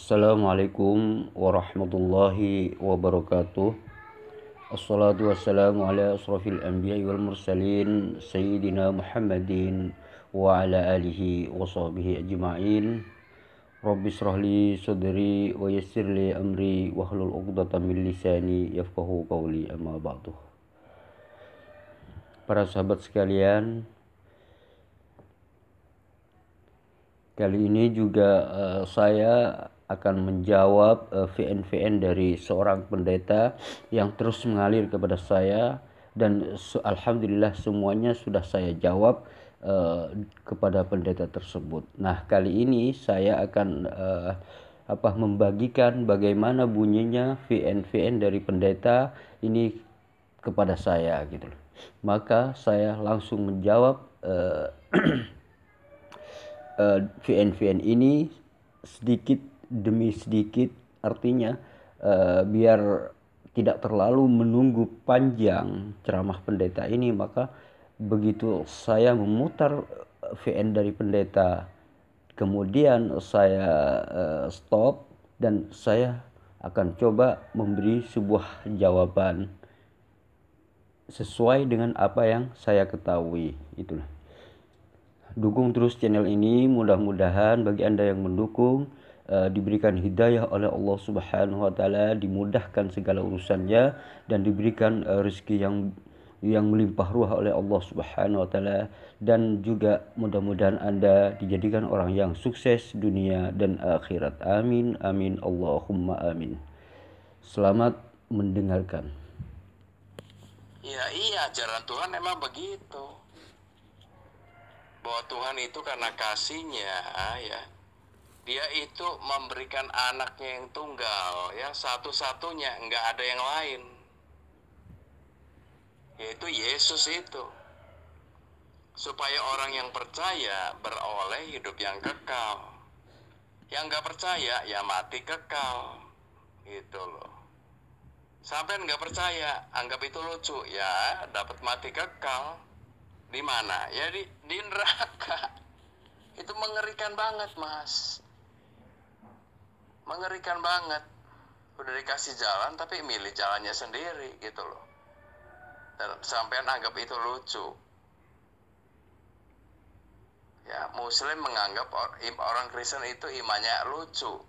Assalamualaikum warahmatullahi wabarakatuh. Assalatu wassalamu ala asrafil anbiya'i wal mursalin Sayyidina Muhammadin wa ala alihi wa sahbihi ajma'in. Rabbi shrahli sadri wa yassirli amri wahlul 'uqdatam min lisani yafqahu qawli, amma ba'du. Para sahabat sekalian, kali ini juga saya akan menjawab VN-VN dari seorang pendeta yang terus mengalir kepada saya, dan alhamdulillah semuanya sudah saya jawab kepada pendeta tersebut. Nah, kali ini saya akan membagikan bagaimana bunyinya VN-VN dari pendeta ini kepada saya gitu. Maka saya langsung menjawab VN-VN ini sedikit demi sedikit, artinya biar tidak terlalu menunggu panjang ceramah pendeta ini, maka begitu saya memutar VN dari pendeta, kemudian saya stop dan saya akan coba memberi sebuah jawaban sesuai dengan apa yang saya ketahui. Itulah. Dukung terus channel ini, mudah-mudahan bagi Anda yang mendukung diberikan hidayah oleh Allah Subhanahu wa taala, dimudahkan segala urusannya dan diberikan rezeki yang melimpah ruah oleh Allah Subhanahu wa taala, dan juga mudah-mudahan Anda dijadikan orang yang sukses dunia dan akhirat. Amin amin Allahumma amin. Selamat mendengarkan. Ya iya, ajaran Tuhan emang begitu. Bahwa Tuhan itu karena kasihnya ya, Dia itu memberikan anaknya yang tunggal ya, satu-satunya, nggak ada yang lain, yaitu Yesus itu, supaya orang yang percaya beroleh hidup yang kekal. Yang nggak percaya ya mati kekal gitu loh. Sampai nggak percaya, anggap itu lucu ya, dapat mati kekal. Di mana? Ya di neraka. Itu mengerikan banget, Mas. Mengerikan banget. Udah dikasih jalan tapi milih jalannya sendiri gitu loh. Dan sampean anggap itu lucu. Ya, Muslim menganggap orang Kristen itu imannya lucu.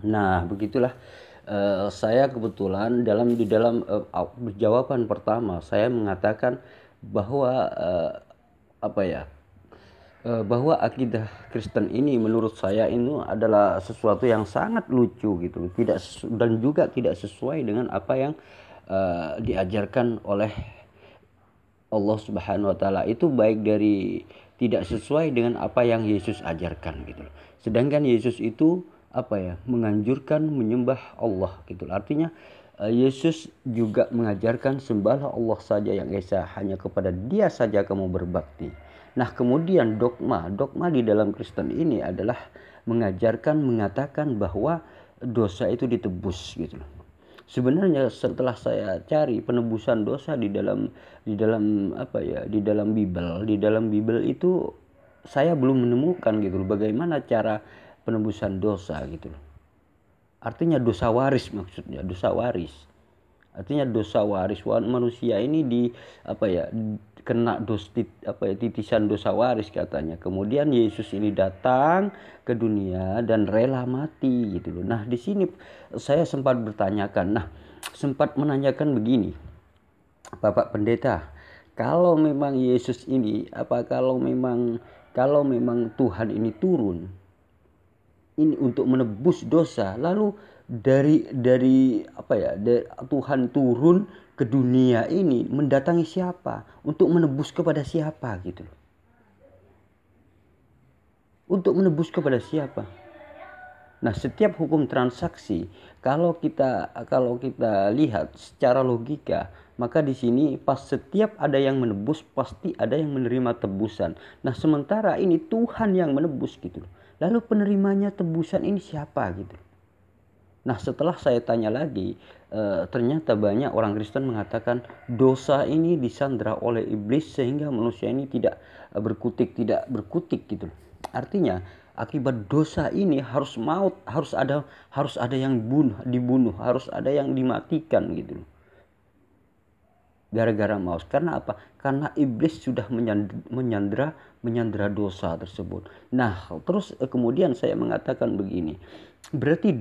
Nah, begitulah. Saya kebetulan di dalam jawaban pertama saya mengatakan bahwa bahwa akidah Kristen ini menurut saya ini adalah sesuatu yang sangat lucu gitu, dan juga tidak sesuai dengan apa yang diajarkan oleh Allah Subhanahu wa taala. Itu baik dari tidak sesuai dengan apa yang Yesus ajarkan gitu. Sedangkan Yesus itu menganjurkan menyembah Allah gitu. Artinya Yesus juga mengajarkan sembahlah Allah saja yang esa, hanya kepada Dia saja kamu berbakti. Nah, kemudian dogma di dalam Kristen ini adalah mengatakan bahwa dosa itu ditebus gitu. Sebenarnya setelah saya cari penebusan dosa di dalam Bible itu saya belum menemukan gitu bagaimana cara penebusan dosa gitu. Artinya dosa waris, maksudnya dosa waris. Artinya dosa waris manusia ini kena titisan dosa waris katanya. Kemudian Yesus ini datang ke dunia dan rela mati gitu loh. Nah, di sini saya sempat menanyakan begini, Bapak Pendeta, kalau memang Yesus ini kalau memang Tuhan ini turun ini untuk menebus dosa, lalu dari Tuhan turun ke dunia ini mendatangi siapa? Untuk menebus kepada siapa gitu. Untuk menebus kepada siapa? Nah, setiap hukum transaksi kalau kita lihat secara logika, maka di sini pas setiap ada yang menebus pasti ada yang menerima tebusan. Nah, sementara ini Tuhan yang menebus gitu. Lalu penerimanya tebusan ini siapa gitu. Nah, setelah saya tanya lagi, ternyata banyak orang Kristen mengatakan dosa ini disandra oleh iblis sehingga manusia ini tidak berkutik gitu. Artinya akibat dosa ini harus maut, harus ada yang dibunuh, harus ada yang dimatikan gitu loh. Gara-gara maut. Karena apa? Karena iblis sudah menyandra dosa tersebut. Nah, terus kemudian saya mengatakan begini. Berarti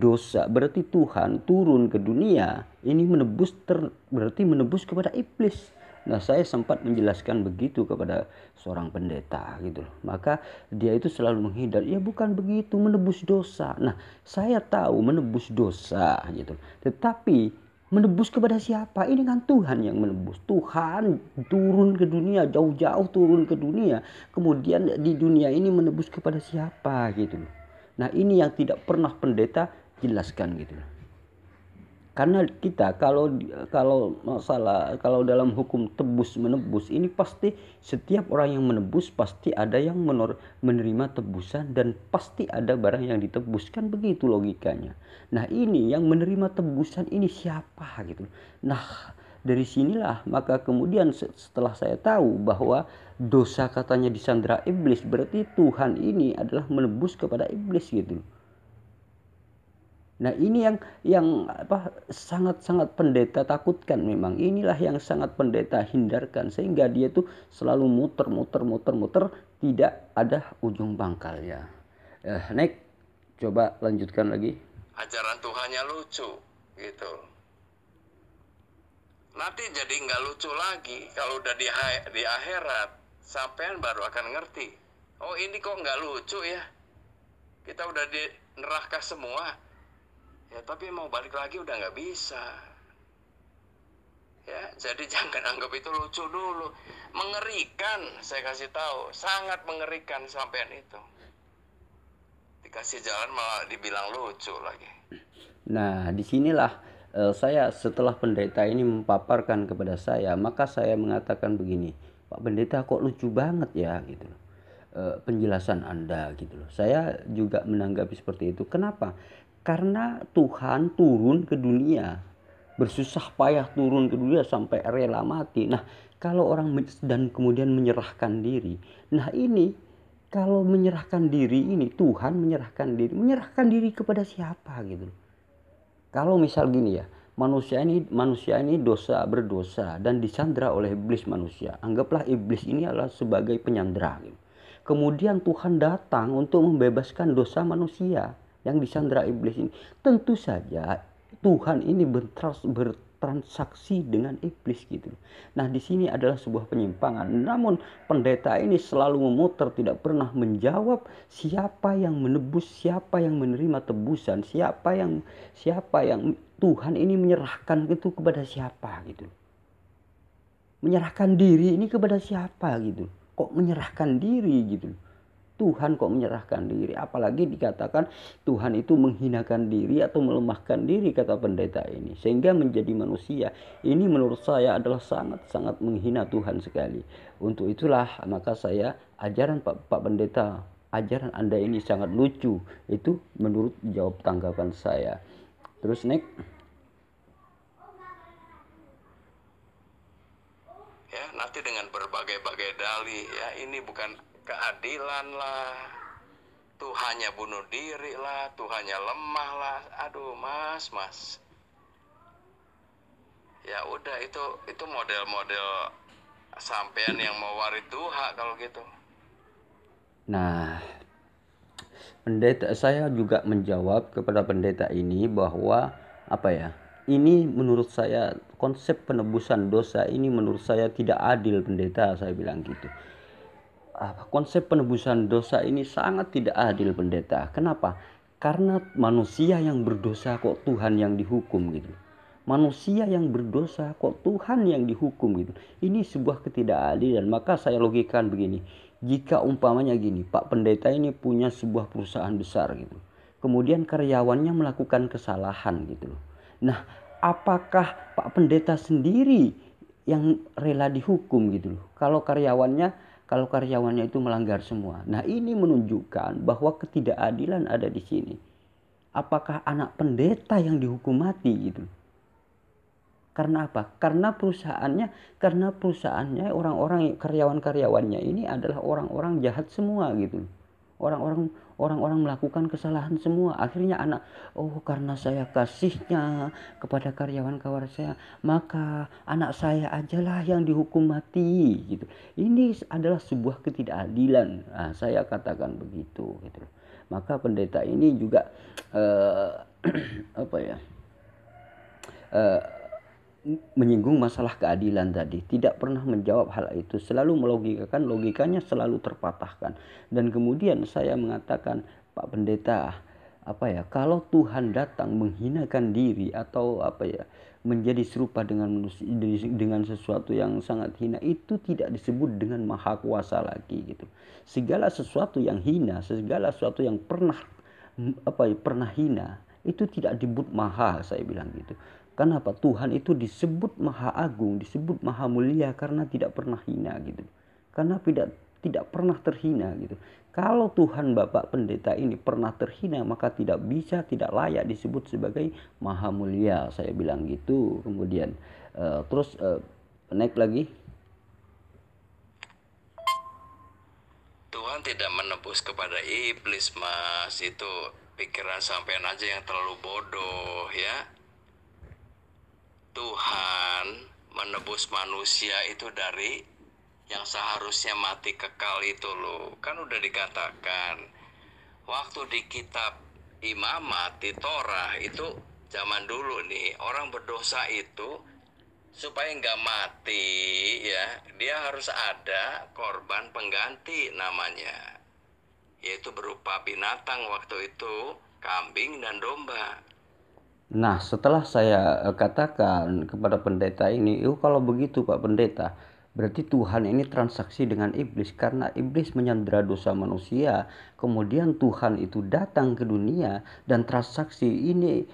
Tuhan turun ke dunia ini berarti menebus kepada iblis. Nah, saya sempat menjelaskan begitu kepada seorang pendeta gitu loh. Maka dia itu selalu menghindar, ya bukan begitu, menebus dosa. Nah, saya tahu menebus dosa gitu. Tetapi menebus kepada siapa? Ini kan Tuhan yang menebus. Tuhan turun ke dunia, jauh-jauh turun ke dunia. Kemudian di dunia ini menebus kepada siapa gitu loh. Nah, ini yang tidak pernah pendeta jelaskan gitu loh. Karena kita kalau dalam hukum tebus menebus ini pasti setiap orang yang menebus pasti ada yang menerima tebusan dan pasti ada barang yang ditebus, kan begitu logikanya. Nah, ini yang menerima tebusan ini siapa gitu. Nah, dari sinilah maka kemudian setelah saya tahu bahwa dosa katanya disandra iblis, berarti Tuhan ini adalah menebus kepada iblis gitu. Nah, ini yang sangat-sangat pendeta takutkan memang. Inilah yang sangat pendeta hindarkan sehingga dia tuh selalu muter, tidak ada ujung pangkalnya. Next, coba lanjutkan lagi. Ajaran Tuhannya lucu gitu. Nanti jadi nggak lucu lagi kalau udah di akhirat. Sampean baru akan ngerti. Oh, ini kok nggak lucu ya? Kita udah di neraka semua. Ya, tapi mau balik lagi udah nggak bisa. Ya, jadi jangan anggap itu lucu dulu. Mengerikan, saya kasih tahu, sangat mengerikan sampean itu. Dikasih jalan malah dibilang lucu lagi. Nah, disinilah saya setelah pendeta ini memaparkan kepada saya, maka saya mengatakan begini, Pak Pendeta kok lucu banget ya gitu loh. Penjelasan Anda gitu loh. Saya juga menanggapi seperti itu. Kenapa? Karena Tuhan turun ke dunia, bersusah payah turun ke dunia sampai rela mati. Nah, kalau orang dan kemudian menyerahkan diri. Nah, ini kalau menyerahkan diri ini Tuhan menyerahkan diri kepada siapa gitu. Kalau misal gini ya, manusia ini berdosa dan disandra oleh iblis manusia. Anggaplah iblis ini adalah sebagai penyandra gitu. Kemudian Tuhan datang untuk membebaskan dosa manusia yang disandra iblis ini. Tentu saja Tuhan ini bertransaksi dengan iblis gitu. Nah, di sini adalah sebuah penyimpangan. Namun pendeta ini selalu memutar, tidak pernah menjawab siapa yang menebus, siapa yang menerima tebusan, siapa yang Tuhan ini menyerahkan itu kepada siapa gitu. Menyerahkan diri ini kepada siapa gitu. Kok menyerahkan diri gitu. Tuhan kok menyerahkan diri, apalagi dikatakan Tuhan itu menghinakan diri atau melemahkan diri, kata pendeta ini, sehingga menjadi manusia. Ini menurut saya adalah sangat-sangat menghina Tuhan sekali. Untuk itulah maka saya ajaran Pak Pendeta, ajaran Anda ini sangat lucu. Itu menurut jawab tanggapan saya. Terus next. Ya, nanti dengan berbagai-bagai dalih, ya ini bukan keadilan lah, Tuhannya bunuh diri lah, Tuhannya lemah lah. Aduh, mas ya udah, itu model-model sampean yang mau waris Tuhan kalau gitu. Nah, pendeta saya juga menjawab kepada pendeta ini bahwa ini menurut saya konsep penebusan dosa ini menurut saya tidak adil, pendeta, saya bilang gitu. Konsep penebusan dosa ini sangat tidak adil, pendeta. Kenapa? Karena manusia yang berdosa kok Tuhan yang dihukum gitu. Manusia yang berdosa kok Tuhan yang dihukum gitu. Ini sebuah ketidakadilan. Maka saya logikakan begini. Jika umpamanya gini, Pak Pendeta ini punya sebuah perusahaan besar gitu. Kemudian karyawannya melakukan kesalahan gitu. Nah, apakah Pak Pendeta sendiri yang rela dihukum gitu loh? Kalau karyawannya itu melanggar semua. Nah, ini menunjukkan bahwa ketidakadilan ada di sini. Apakah anak pendeta yang dihukum mati gitu? Karena apa? Karena perusahaannya orang-orang karyawan-karyawannya ini adalah orang-orang jahat semua gitu. Orang-orang melakukan kesalahan semua. Akhirnya anak, oh karena saya kasihnya kepada karyawan-karyawan saya, maka anak saya ajalah yang dihukum mati gitu. Ini adalah sebuah ketidakadilan. Nah, saya katakan begitu gitu. Maka pendeta ini juga apa ya? Menyinggung masalah keadilan tadi, tidak pernah menjawab hal itu, selalu melogikakan, logikanya selalu terpatahkan. Dan kemudian saya mengatakan, Pak Pendeta, kalau Tuhan datang menghinakan diri atau menjadi serupa dengan manusia dengan sesuatu yang sangat hina, itu tidak disebut dengan maha kuasa lagi gitu. Segala sesuatu yang hina, segala sesuatu yang pernah hina, itu tidak disebut maha, saya bilang gitu. Kenapa? Tuhan itu disebut maha agung, disebut maha mulia karena tidak pernah hina gitu. Karena tidak pernah terhina gitu. Kalau Tuhan Bapak Pendeta ini pernah terhina, maka tidak layak disebut sebagai maha mulia, saya bilang gitu. Kemudian terus naik lagi. Tuhan tidak menebus kepada iblis, Mas. Itu pikiran sampean aja yang terlalu bodoh ya. Tuhan menebus manusia itu dari yang seharusnya mati kekal itu loh. Kan udah dikatakan waktu di kitab Imamat di Torah itu zaman dulu nih, orang berdosa itu supaya nggak mati ya, dia harus ada korban pengganti namanya, yaitu berupa binatang waktu itu, kambing dan domba. Nah, setelah saya katakan kepada pendeta ini, kalau begitu Pak Pendeta, berarti Tuhan ini transaksi dengan iblis karena iblis menyandera dosa manusia. Kemudian Tuhan itu datang ke dunia dan transaksi ini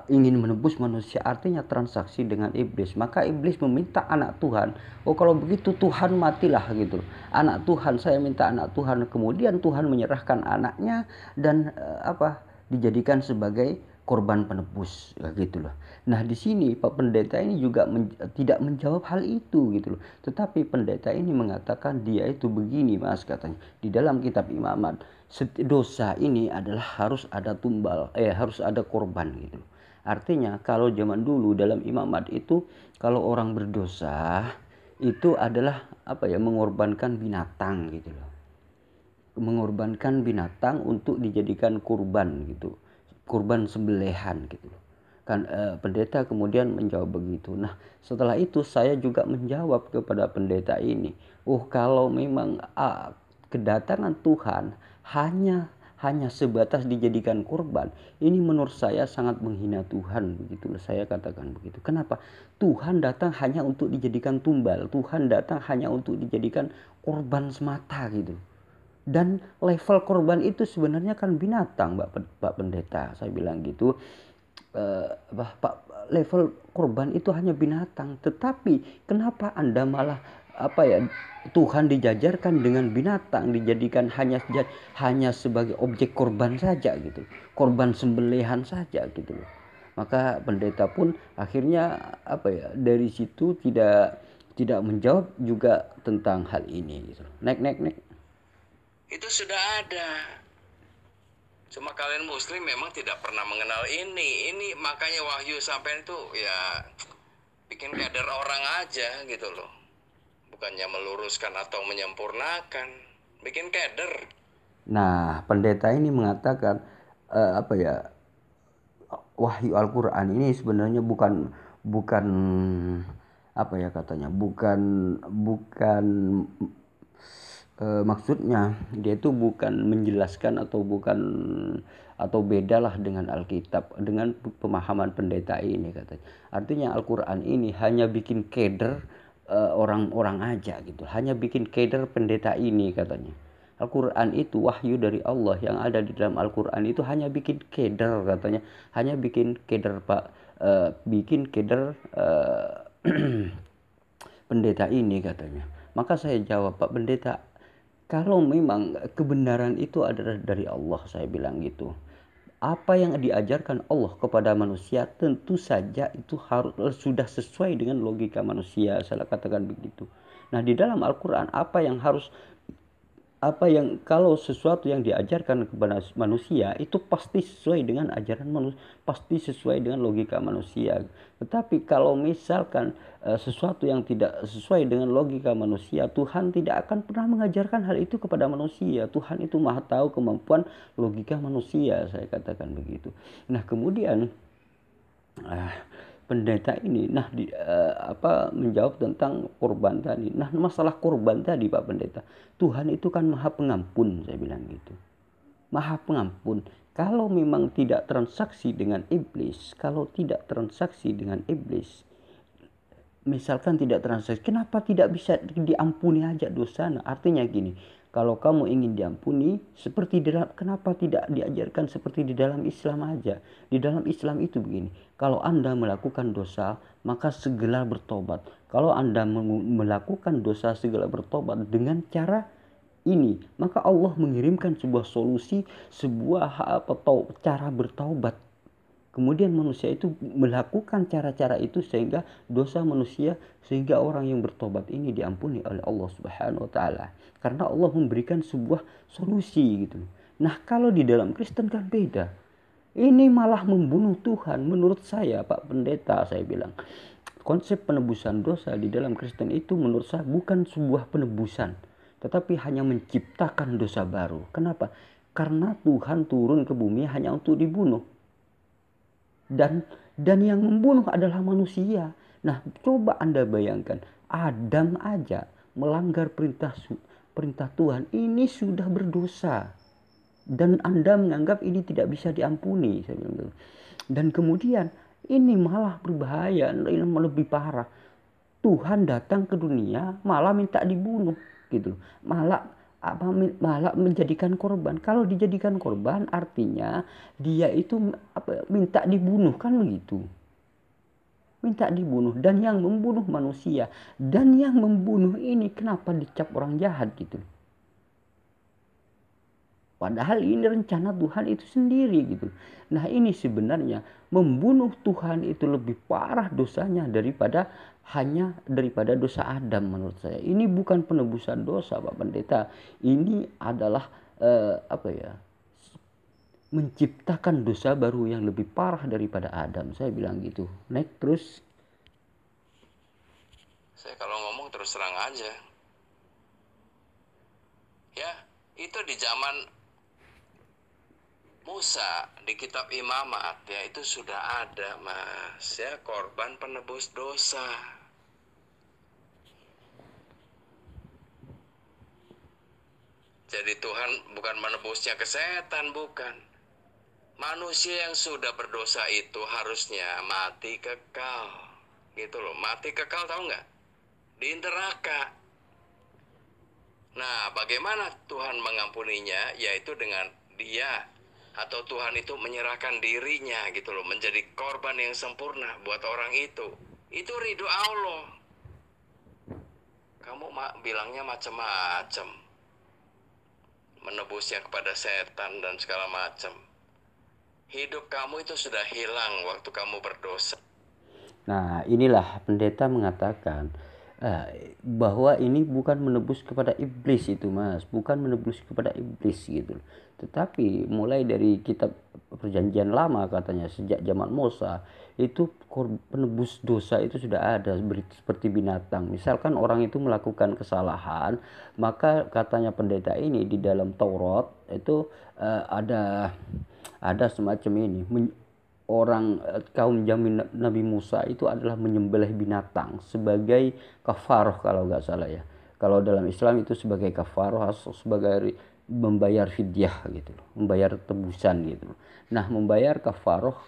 ingin menebus manusia, artinya transaksi dengan iblis. Maka iblis meminta anak Tuhan. Oh, kalau begitu Tuhan matilah gitu. Anak Tuhan, saya minta anak Tuhan. Kemudian Tuhan menyerahkan anaknya dan dijadikan sebagai korban penebus gitu loh. Nah, di sini Pak Pendeta ini juga tidak menjawab hal itu gitu loh. Tetapi pendeta ini mengatakan dia itu begini, Mas, katanya. Di dalam kitab Imamat, dosa ini adalah harus ada harus ada korban gitu loh. Artinya kalau zaman dulu dalam Imamat itu kalau orang berdosa itu adalah mengorbankan binatang gitu loh. Mengorbankan binatang untuk dijadikan kurban gitu. Kurban sembelihan gitu kan. Pendeta kemudian menjawab begitu. Nah, setelah itu saya juga menjawab kepada pendeta ini, kalau memang kedatangan Tuhan hanya sebatas dijadikan kurban, ini menurut saya sangat menghina Tuhan, begitu saya katakan begitu. Kenapa? Tuhan datang hanya untuk dijadikan tumbal, Tuhan datang hanya untuk dijadikan korban semata gitu. Dan level korban itu sebenarnya kan binatang, Pak Pendeta, saya bilang gitu. Level korban itu hanya binatang, tetapi kenapa Anda malah Tuhan dijajarkan dengan binatang, dijadikan hanya sebagai objek korban saja gitu, korban sembelihan saja gitu loh. Maka pendeta pun akhirnya dari situ tidak menjawab juga tentang hal ini gitu. Next. Itu sudah ada. Cuma kalian muslim memang tidak pernah mengenal ini. Ini makanya wahyu sampai itu ya bikin keder orang aja gitu loh. Bukannya meluruskan atau menyempurnakan, bikin keder. Nah, pendeta ini mengatakan wahyu Al-Qur'an ini sebenarnya bukan maksudnya dia itu bukan menjelaskan atau bedalah dengan Alkitab, dengan pemahaman pendeta ini katanya. Artinya Al-Qur'an ini hanya bikin keder orang-orang aja gitu, hanya bikin keder pendeta ini katanya. Al-Qur'an itu wahyu dari Allah, yang ada di dalam Al-Qur'an itu hanya bikin keder katanya, hanya bikin keder pendeta ini katanya. Maka saya jawab, Pak Pendeta, kalau memang kebenaran itu adalah dari Allah, saya bilang gitu, apa yang diajarkan Allah kepada manusia tentu saja itu sudah sesuai dengan logika manusia, saya katakan begitu. Nah, di dalam Al-Qur'an apa yang harus apa yang kalau sesuatu yang diajarkan kepada manusia itu pasti sesuai dengan ajaran manusia, pasti sesuai dengan logika manusia. Tetapi kalau misalkan sesuatu yang tidak sesuai dengan logika manusia, Tuhan tidak akan pernah mengajarkan hal itu kepada manusia. Tuhan itu maha tahu kemampuan logika manusia, saya katakan begitu. Nah kemudian pendeta ini menjawab tentang korban tadi. Nah masalah korban tadi Pak Pendeta, Tuhan itu kan maha pengampun, saya bilang gitu, maha pengampun. Kalau memang tidak transaksi dengan iblis, misalkan tidak transaksi, kenapa tidak bisa diampuni aja dosanya? Artinya gini, kalau kamu ingin diampuni seperti kenapa tidak diajarkan seperti di dalam Islam aja? Di dalam Islam itu begini, kalau Anda melakukan dosa, maka segera bertobat. Kalau Anda melakukan dosa, segera bertobat dengan cara ini, maka Allah mengirimkan sebuah solusi, sebuah cara bertaubat. Kemudian manusia itu melakukan cara-cara itu sehingga dosa manusia, sehingga orang yang bertobat ini diampuni oleh Allah Subhanahu wa taala. Karena Allah memberikan sebuah solusi gitu. Nah, kalau di dalam Kristen kan beda. Ini malah membunuh Tuhan menurut saya, Pak Pendeta, saya bilang. Konsep penebusan dosa di dalam Kristen itu menurut saya bukan sebuah penebusan, tetapi hanya menciptakan dosa baru. Kenapa? Karena Tuhan turun ke bumi hanya untuk dibunuh. Dan yang membunuh adalah manusia. Nah, coba Anda bayangkan, Adam aja melanggar perintah Tuhan, ini sudah berdosa. Dan Anda menganggap ini tidak bisa diampuni, saya bilang. Dan kemudian ini malah berbahaya, ini lebih parah. Tuhan datang ke dunia malah minta dibunuh gitu. Malah menjadikan korban. Kalau dijadikan korban artinya dia itu minta dibunuh, kan begitu. Minta dibunuh, dan yang membunuh manusia, dan yang membunuh ini kenapa dicap orang jahat gitu. Padahal ini rencana Tuhan itu sendiri gitu. Nah ini sebenarnya membunuh Tuhan itu lebih parah dosanya daripada dosa Adam menurut saya. Ini bukan penebusan dosa Pak Pendeta. Ini adalah menciptakan dosa baru yang lebih parah daripada Adam. Saya bilang gitu. Next terus. Saya kalau ngomong terus terang aja. Ya, itu di zaman Musa di kitab Imamat ya itu sudah ada mas ya korban penebus dosa. Jadi Tuhan bukan menebusnya ke setan, bukan. Manusia yang sudah berdosa itu harusnya mati kekal, gitu loh. Mati kekal tahu nggak? Di neraka. Nah, bagaimana Tuhan mengampuninya? Yaitu dengan dia atau Tuhan itu menyerahkan dirinya gitu loh, menjadi korban yang sempurna buat orang itu. Itu ridho Allah. Kamu bilangnya macam-macam, menebusnya kepada setan dan segala macam. Hidup kamu itu sudah hilang waktu kamu berdosa. Nah inilah pendeta mengatakan bahwa ini bukan menebus kepada iblis itu mas, bukan menebus kepada iblis gitu. Tetapi mulai dari kitab perjanjian lama katanya sejak zaman Musa itu penebus dosa itu sudah ada seperti binatang. Misalkan orang itu melakukan kesalahan, maka katanya pendeta ini di dalam Taurat itu ada semacam ini. Orang kaum zaman Nabi Musa itu adalah menyembelih binatang sebagai kafaroh kalau nggak salah ya. Kalau dalam Islam itu sebagai kafaroh, sebagai membayar fidyah gitu, membayar tebusan gitu. Nah membayar kafaroh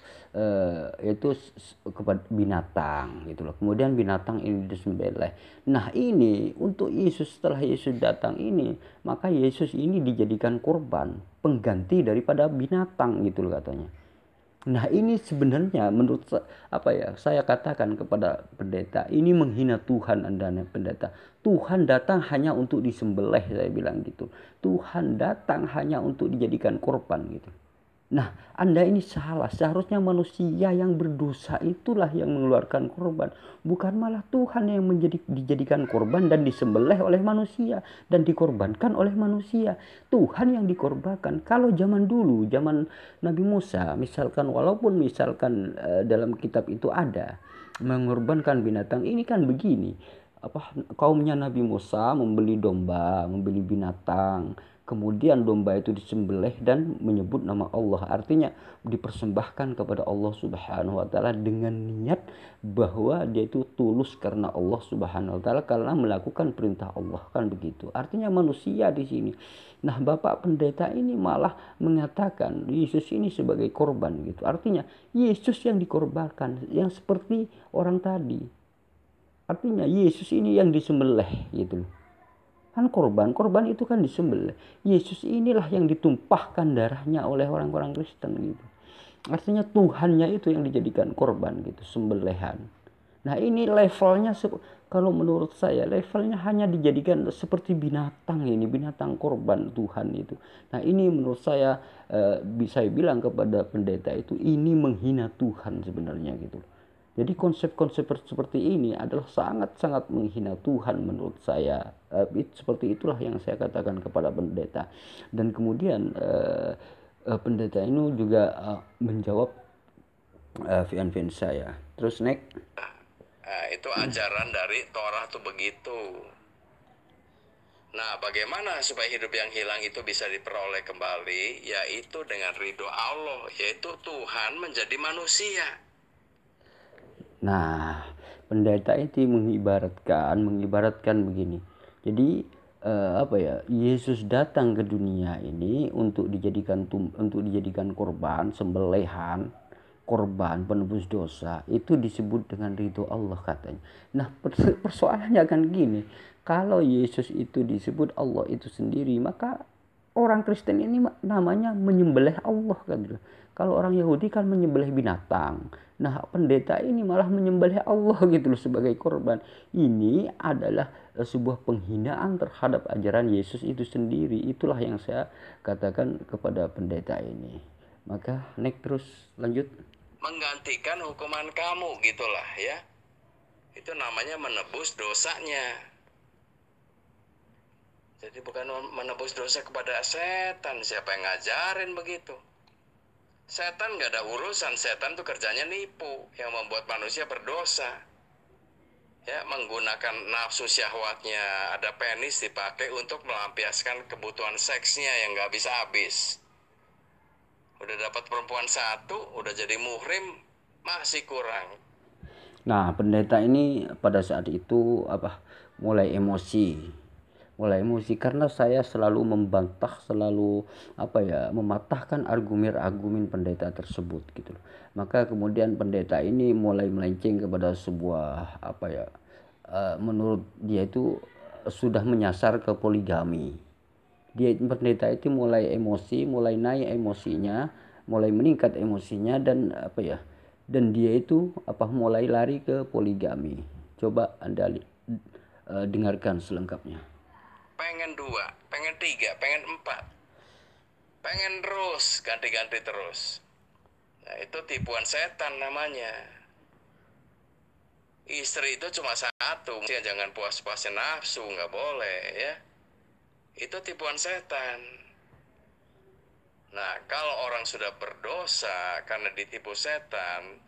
itu kepada binatang gitu loh. Kemudian binatang ini disembelih. Nah ini untuk Yesus, setelah Yesus datang ini, maka Yesus ini dijadikan korban pengganti daripada binatang gitu loh katanya. Nah ini sebenarnya menurut saya katakan kepada pendeta, ini menghina Tuhan Anda pendeta. Tuhan datang hanya untuk disembelih, saya bilang gitu. Tuhan datang hanya untuk dijadikan korban gitu. Nah, Anda ini salah. Seharusnya manusia yang berdosa itulah yang mengeluarkan korban. Bukan malah Tuhan yang dijadikan korban dan disembelih oleh manusia. Dan dikorbankan oleh manusia. Tuhan yang dikorbankan. Kalau zaman dulu, zaman Nabi Musa, misalkan walaupun misalkan dalam kitab itu ada mengorbankan binatang, ini kan begini. Kaumnya Nabi Musa membeli domba, membeli binatang, kemudian domba itu disembelih dan menyebut nama Allah, artinya dipersembahkan kepada Allah Subhanahu wa taala dengan niat bahwa dia itu tulus karena Allah Subhanahu wa taala, karena melakukan perintah Allah, kan begitu. Artinya manusia di sini. Nah, Bapak pendeta ini malah mengatakan Yesus ini sebagai korban gitu. Artinya Yesus yang dikorbankan, yang seperti orang tadi. Artinya Yesus ini yang disembelih gitu loh. Kan korban itu kan disembelih. Yesus inilah yang ditumpahkan darahnya oleh orang-orang Kristen gitu. Artinya Tuhannya itu yang dijadikan korban gitu, sembelihan. Nah, ini levelnya kalau menurut saya levelnya hanya dijadikan seperti binatang ini, binatang korban Tuhan itu. Nah, ini menurut saya bisa bilang kepada pendeta itu ini menghina Tuhan sebenarnya gitu. Jadi konsep-konsep seperti ini adalah sangat-sangat menghina Tuhan menurut saya. Seperti itulah yang saya katakan kepada pendeta. Dan kemudian pendeta ini juga menjawab fan saya. Terus next. Nah, itu ajaran dari Torah tuh begitu. Nah, bagaimana supaya hidup yang hilang itu bisa diperoleh kembali? Yaitu dengan ridho Allah, yaitu Tuhan menjadi manusia. Nah, pendeta itu mengibaratkan begini. Jadi Yesus datang ke dunia ini untuk dijadikan korban, sembelihan, korban penebus dosa. Itu disebut dengan ridho Allah katanya. Nah, persoalannya kan gini. Kalau Yesus itu disebut Allah itu sendiri, maka orang Kristen ini namanya menyembelih Allah kan. Kalau orang Yahudi kan menyembelih binatang. Nah, pendeta ini malah menyembelih Allah gitu loh sebagai korban. Ini adalah sebuah penghinaan terhadap ajaran Yesus itu sendiri. Itulah yang saya katakan kepada pendeta ini. Maka next terus lanjut. Menggantikan hukuman kamu gitulah ya. Itu namanya menebus dosanya. Jadi bukan menebus dosa kepada setan. Siapa yang ngajarin begitu? Setan gak ada urusan. Setan tuh kerjanya nipu, yang membuat manusia berdosa. Ya, menggunakan nafsu syahwatnya. Ada penis dipakai untuk melampiaskan kebutuhan seksnya yang gak bisa habis. Udah dapat perempuan satu, udah jadi muhrim, masih kurang. Nah, pendeta ini pada saat itu mulai emosi karena saya selalu membantah, selalu mematahkan argumen pendeta tersebut gitu. Maka kemudian pendeta ini mulai melenceng kepada sebuah menurut dia itu sudah menyasar ke poligami. Pendeta itu mulai emosi, mulai naik emosinya, mulai meningkat emosinya dan dan dia itu mulai lari ke poligami. Coba Anda dengarkan selengkapnya. Pengen 2, pengen 3, pengen 4. Pengen terus, ganti-ganti terus. Nah, itu tipuan setan namanya. Istri itu cuma satu, jangan puas-puasin nafsu, nggak boleh ya. Itu tipuan setan. Nah, kalau orang sudah berdosa karena ditipu setan,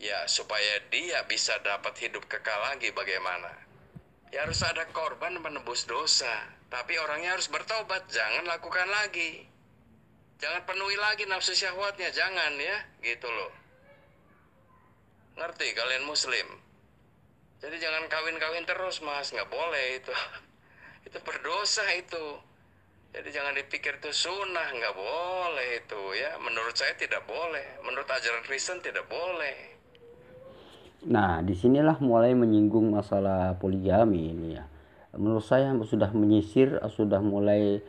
ya supaya dia bisa dapat hidup kekal lagi bagaimana? Ya harus ada korban menebus dosa. Tapi orangnya harus bertobat. Jangan lakukan lagi. Jangan penuhi lagi nafsu syahwatnya. Jangan ya. Gitu loh. Ngerti kalian muslim? Jadi jangan kawin-kawin terus mas. Nggak boleh itu. Itu berdosa itu. Jadi jangan dipikir itu sunnah. Nggak boleh itu ya. Menurut saya tidak boleh. Menurut ajaran Kristen tidak boleh. Nah, disinilah mulai menyinggung masalah poligami ini ya. Menurut saya sudah menyisir, sudah mulai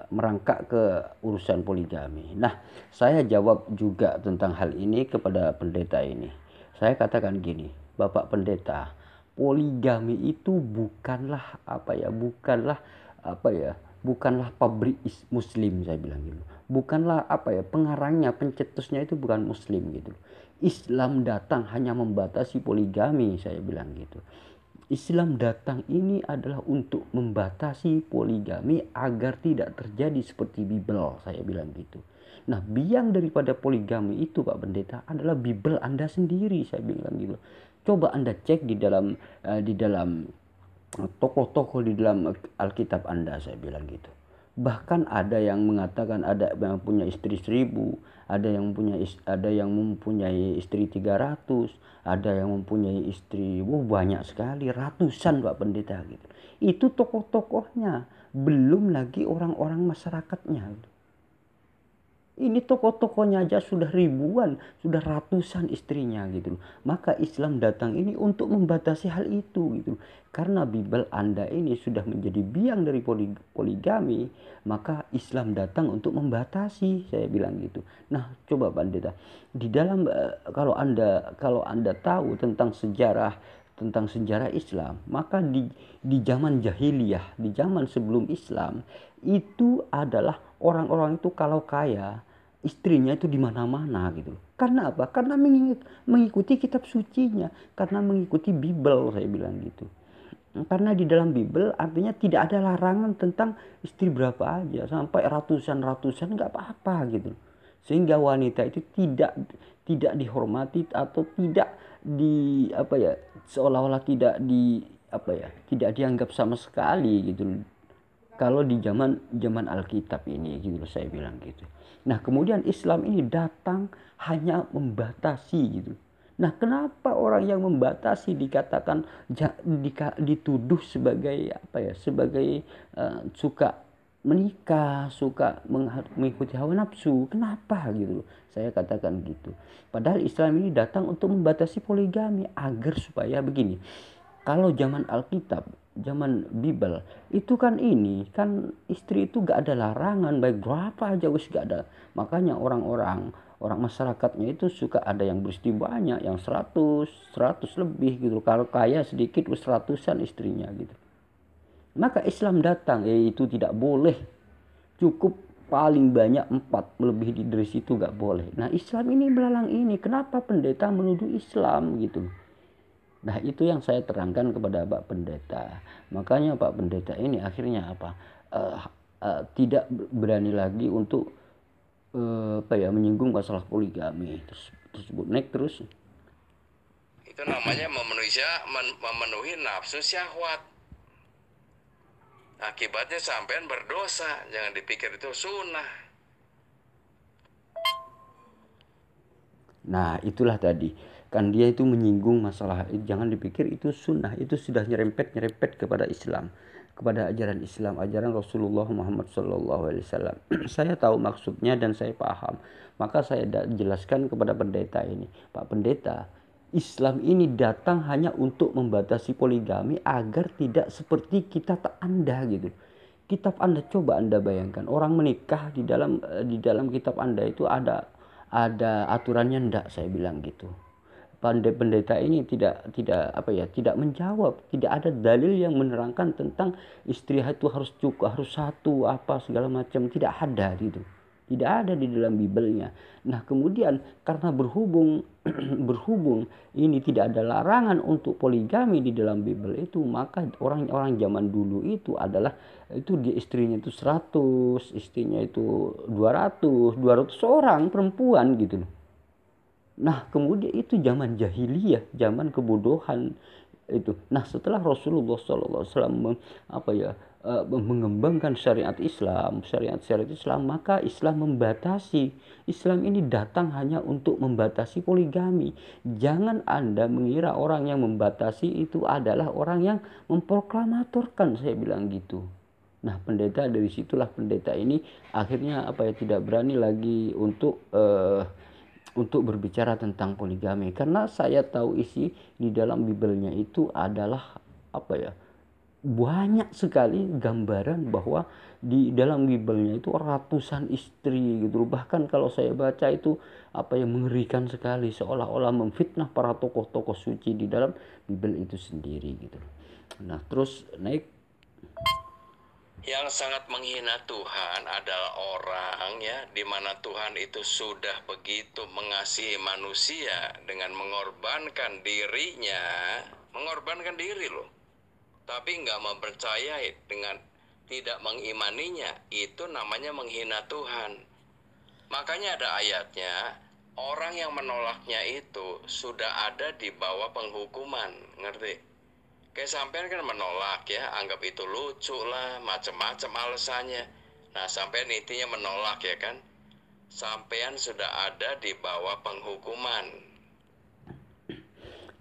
merangkak ke urusan poligami. Nah, saya jawab juga tentang hal ini kepada pendeta ini. Saya katakan gini, Bapak Pendeta, poligami itu bukanlah bukanlah pabrik Muslim, saya bilang gitu. bukanlah pengarangnya, pencetusnya itu bukan muslim gitu. Islam datang hanya membatasi poligami, saya bilang gitu. Islam datang ini adalah untuk membatasi poligami agar tidak terjadi seperti Bible, saya bilang gitu. Nah, biang daripada poligami itu Pak Pendeta adalah Bible Anda sendiri, saya bilang gitu. Coba Anda cek di dalam tokoh-tokoh di dalam Alkitab Anda, saya bilang gitu. Bahkan ada yang mengatakan ada yang punya istri 1000, ada yang mempunyai istri 300, ada yang mempunyai istri banyak sekali, ratusan Pak Pendeta gitu. Itu tokoh-tokohnya, belum lagi orang-orang masyarakatnya. Ini tokoh-tokohnya aja sudah ribuan, sudah ratusan istrinya gitu. Maka Islam datang ini untuk membatasi hal itu gitu. Karena Bible Anda ini sudah menjadi biang dari poligami, maka Islam datang untuk membatasi, saya bilang gitu. Nah, coba Pak Pendeta, di dalam kalau Anda tahu tentang sejarah Islam, maka di zaman jahiliyah, di zaman sebelum Islam, itu adalah orang-orang itu kalau kaya, istrinya itu di mana-mana gitu. Karena apa? Karena mengikuti kitab sucinya, karena mengikuti Bible, saya bilang gitu. Karena di dalam Bible artinya tidak ada larangan tentang istri berapa aja, sampai ratusan-ratusan nggak apa-apa gitu. Sehingga wanita itu tidak dihormati atau tidak seolah-olah tidak dianggap sama sekali gitu. Kalau di zaman Alkitab ini gitu loh, saya bilang gitu. Nah, kemudian Islam ini datang hanya membatasi gitu. Nah, kenapa orang yang membatasi dikatakan dituduh sebagai sebagai suka menikah, suka mengikuti hawa nafsu? Kenapa gitu loh? Saya katakan gitu. Padahal Islam ini datang untuk membatasi poligami agar supaya begini. Kalau zaman Alkitab, zaman Bible, itu kan istri itu gak ada larangan, baik berapa aja wis gak ada. Makanya orang masyarakatnya itu suka ada yang beristri banyak, yang 100 lebih gitu. Kalau kaya sedikit wis ratusan istrinya gitu. Maka Islam datang, itu tidak boleh. Cukup paling banyak 4, melebihi dari situ gak boleh. Nah, Islam ini belalang ini, kenapa pendeta menuduh Islam gitu? Nah, itu yang saya terangkan kepada Pak Pendeta. Makanya Pak Pendeta ini akhirnya tidak berani lagi untuk menyinggung masalah poligami tersebut. Naik terus. Itu namanya memenuhi nafsu syahwat. Akibatnya sampean berdosa. Jangan dipikir itu sunnah. Nah, itulah tadi. Kan dia itu menyinggung masalah, jangan dipikir itu sunnah, itu sudah nyerempet kepada Islam, kepada ajaran Islam, ajaran Rasulullah Muhammad SAW. Saya tahu maksudnya dan saya paham, maka saya jelaskan kepada pendeta ini, Pak Pendeta, Islam ini datang hanya untuk membatasi poligami agar tidak seperti kitab Anda gitu. Kitab Anda, coba Anda bayangkan, orang menikah di dalam kitab Anda itu ada aturannya enggak, saya bilang gitu. Pendeta ini tidak menjawab, tidak ada dalil yang menerangkan tentang istri itu harus cukup, harus satu segala macam, tidak ada gitu. Tidak ada di dalam Bible-nya. Nah, kemudian karena berhubung ini tidak ada larangan untuk poligami di dalam Bible itu, maka orang-orang zaman dulu itu adalah dia istrinya itu 100, istrinya itu 200 orang perempuan gitu loh. Nah, kemudian itu zaman jahiliyah, zaman kebodohan itu. Nah, setelah Rasulullah SAW mengembangkan syariat Islam, maka Islam membatasi. Islam ini datang hanya untuk membatasi poligami. Jangan Anda mengira orang yang membatasi itu adalah orang yang memproklamatorkan, saya bilang gitu. Nah, pendeta, dari situlah pendeta ini akhirnya tidak berani lagi untuk berbicara tentang poligami, karena saya tahu isi di dalam Bible-nya itu adalah banyak sekali gambaran bahwa di dalam Bible-nya itu ratusan istri gitu. Bahkan kalau saya baca itu mengerikan sekali, seolah-olah memfitnah para tokoh-tokoh suci di dalam Bible itu sendiri gitu. Nah, terus naik. Yang sangat menghina Tuhan adalah orang ya, di mana Tuhan itu sudah begitu mengasihi manusia dengan mengorbankan dirinya, mengorbankan diri loh. Tapi nggak mempercayai dengan tidak mengimaninya, itu namanya menghina Tuhan. Makanya ada ayatnya, orang yang menolaknya itu sudah ada di bawah penghukuman, ngerti? Kayak sampean kan menolak ya, anggap itu lucu lah, macam-macam alasannya. Nah, sampean intinya menolak ya kan? Sampean sudah ada di bawah penghukuman.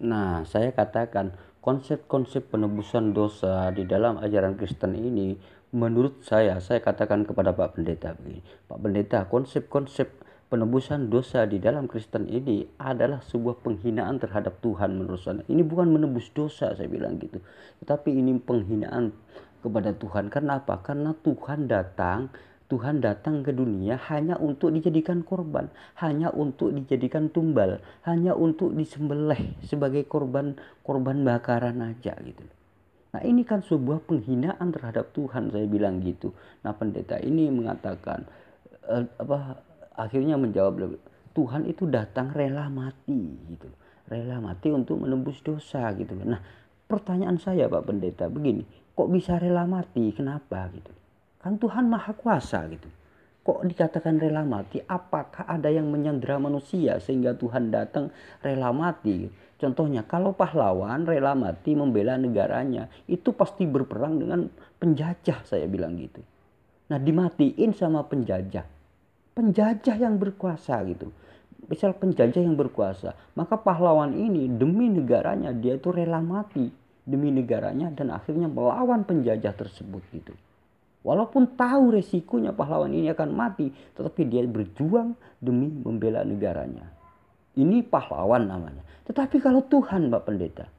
Nah, saya katakan konsep-konsep penebusan dosa di dalam ajaran Kristen ini, menurut saya katakan kepada Pak Pendeta begini, Pak Pendeta, konsep-konsep penebusan dosa di dalam Kristen ini adalah sebuah penghinaan terhadap Tuhan menurut saya. Ini bukan menebus dosa, saya bilang gitu, tetapi ini penghinaan kepada Tuhan. Karena apa? Karena Tuhan datang ke dunia hanya untuk dijadikan korban, hanya untuk dijadikan tumbal, hanya untuk disembelih sebagai korban bakaran aja gitu. Nah, ini kan sebuah penghinaan terhadap Tuhan, saya bilang gitu. Nah, pendeta ini mengatakan akhirnya menjawab, Tuhan itu datang rela mati gitu. Rela mati untuk menembus dosa gitu. Nah, pertanyaan saya Pak Pendeta begini, kok bisa rela mati? Kenapa gitu? Kan Tuhan Maha Kuasa gitu. Kok dikatakan rela mati? Apakah ada yang menyandera manusia sehingga Tuhan datang rela mati? Contohnya, kalau pahlawan rela mati membela negaranya, itu pasti berperang dengan penjajah, saya bilang gitu. Nah, dimatiin sama penjajah. Penjajah yang berkuasa gitu. Misal penjajah yang berkuasa, maka pahlawan ini demi negaranya dia itu rela mati demi negaranya dan akhirnya melawan penjajah tersebut gitu. Walaupun tahu resikonya pahlawan ini akan mati, tetapi dia berjuang demi membela negaranya. Ini pahlawan namanya. Tetapi kalau Tuhan, Pak Pendeta,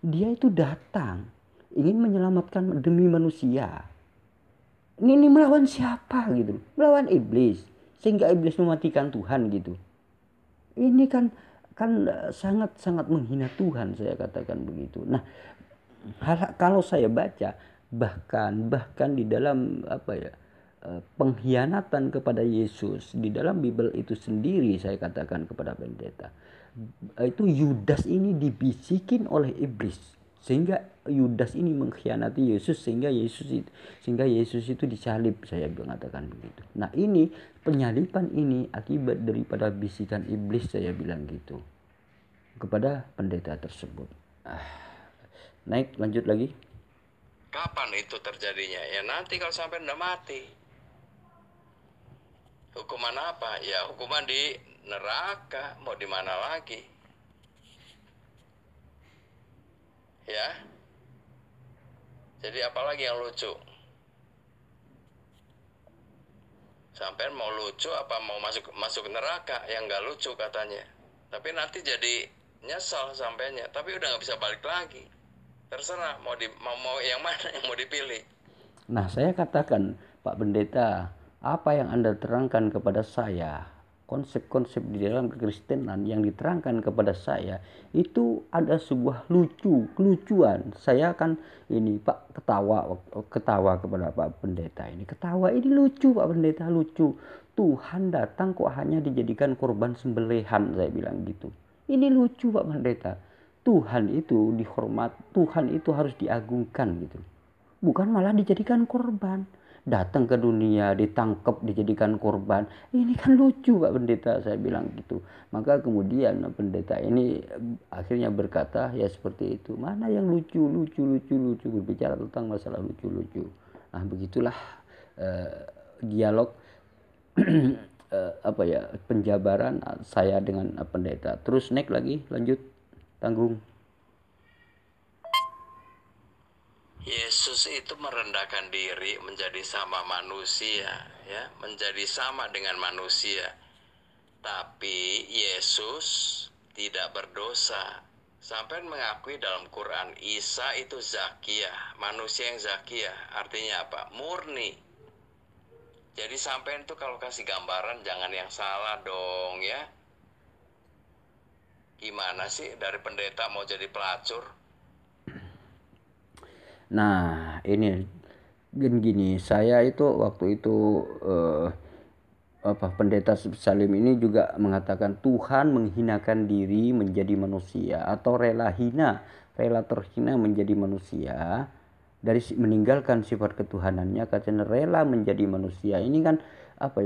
dia itu datang ingin menyelamatkan demi manusia. Ini melawan siapa gitu? Melawan iblis. Sehingga iblis mematikan Tuhan gitu. Ini kan sangat-sangat menghina Tuhan, saya katakan begitu. Nah, kalau saya baca bahkan di dalam pengkhianatan kepada Yesus di dalam Bible itu sendiri, saya katakan kepada pendeta, itu Yudas ini dibisikin oleh iblis sehingga Yudas ini mengkhianati Yesus sehingga Yesus itu disalib, saya mengatakan begitu. Nah, ini penyaliban ini akibat daripada bisikan iblis, saya bilang gitu kepada pendeta tersebut. Naik, lanjut lagi. Kapan itu terjadinya? Ya nanti kalau sampai udah mati. Hukuman apa? Ya hukuman di neraka, mau di mana lagi? Ya. Jadi apalagi yang lucu? Sampai mau lucu apa mau masuk neraka? Yang nggak lucu katanya. Tapi nanti jadi nyesal sampainya. Tapi udah nggak bisa balik lagi. Terserah mau yang mana yang mau dipilih. Nah, saya katakan, Pak Pendeta, apa yang Anda terangkan kepada saya, konsep-konsep di dalam kekristenan yang diterangkan kepada saya, itu ada sebuah kelucuan. Saya kan ini Pak ketawa kepada Pak Pendeta ini. Ketawa ini lucu, Pak Pendeta, lucu. Tuhan datang kok hanya dijadikan korban sembelihan, saya bilang gitu. Ini lucu, Pak Pendeta. Tuhan itu dihormat, Tuhan itu harus diagungkan gitu. Bukan malah dijadikan korban. Datang ke dunia, ditangkap, dijadikan korban. Ini kan lucu Pak Pendeta, saya bilang gitu. Maka kemudian pendeta ini akhirnya berkata, ya seperti itu. Mana yang lucu, berbicara tentang masalah lucu-lucu. Nah, begitulah dialog penjabaran saya dengan pendeta. Terus naik lagi, lanjut, tanggung. Yesus itu merendahkan diri menjadi sama manusia, ya, menjadi sama dengan manusia. Tapi Yesus tidak berdosa. Sampai mengakui dalam Quran, Isa itu zakiyah, manusia yang zakiyah. Artinya apa? Murni. Jadi sampai itu kalau kasih gambaran jangan yang salah dong ya. Gimana sih dari pendeta mau jadi pelacur? Nah, ini Gini, saya itu waktu itu pendeta Salim ini juga mengatakan Tuhan menghinakan diri menjadi manusia atau rela terhina menjadi manusia dari meninggalkan sifat ketuhanannya, katanya rela menjadi manusia. Ini kan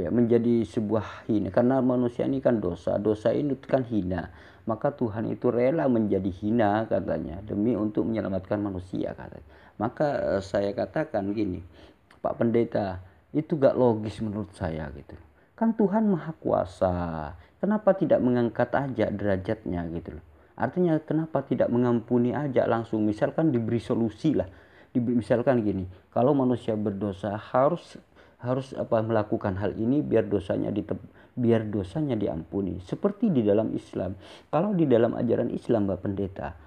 menjadi sebuah hina karena manusia ini kan dosa ini kan hina, maka Tuhan itu rela menjadi hina katanya demi untuk menyelamatkan manusia katanya. Maka saya katakan gini, Pak Pendeta, itu gak logis menurut saya gitu. Kan Tuhan Maha Kuasa, kenapa tidak mengangkat aja derajatnya gitu loh. Artinya kenapa tidak mengampuni aja langsung, misalkan diberi solusi lah. Misalkan gini, kalau manusia berdosa harus melakukan hal ini biar dosanya diampuni. Seperti di dalam Islam. Kalau di dalam ajaran Islam, Pak Pendeta,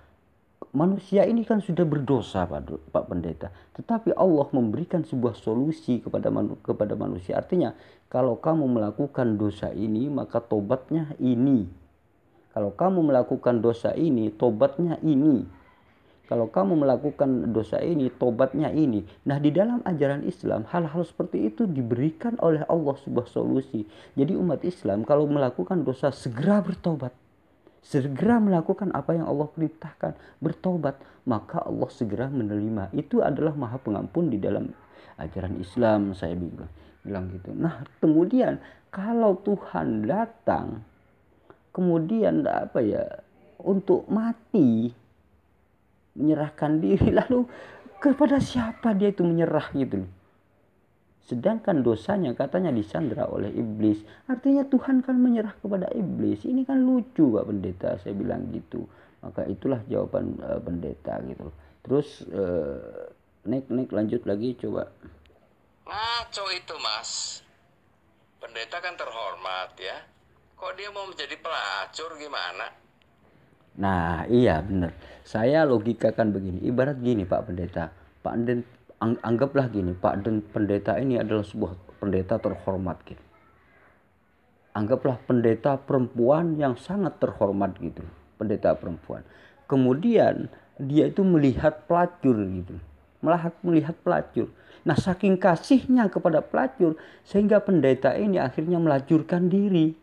manusia ini kan sudah berdosa, Pak Pendeta, tetapi Allah memberikan sebuah solusi kepada manusia. Artinya kalau kamu melakukan dosa ini maka tobatnya ini, kalau kamu melakukan dosa ini tobatnya ini, kalau kamu melakukan dosa ini tobatnya ini. Nah, di dalam ajaran Islam hal-hal seperti itu diberikan oleh Allah sebuah solusi. Jadi umat Islam kalau melakukan dosa segera bertobat, segera melakukan apa yang Allah perintahkan, bertobat, maka Allah segera menerima. Itu adalah Maha Pengampun di dalam ajaran Islam, saya bilang gitu. Nah, kemudian kalau Tuhan datang kemudian untuk mati, menyerahkan diri, lalu kepada siapa dia itu menyerah gitu loh. Sedangkan dosanya katanya disandra oleh iblis. Artinya Tuhan kan menyerah kepada iblis. Ini kan lucu, Pak Pendeta, saya bilang gitu. Maka itulah jawaban pendeta gitu. Terus Nek lanjut lagi coba. Ngaco itu, Mas. Pendeta kan terhormat ya. Kok dia mau menjadi pelacur gimana? Nah, iya benar. Saya logikakan begini. Ibarat gini, Pak Pendeta. Anggaplah gini, Pak Pendeta ini adalah sebuah pendeta terhormat gitu. Anggaplah pendeta perempuan yang sangat terhormat gitu, pendeta perempuan. Kemudian dia itu melihat pelacur gitu, melihat pelacur. Nah, saking kasihnya kepada pelacur sehingga pendeta ini akhirnya melacurkan diri,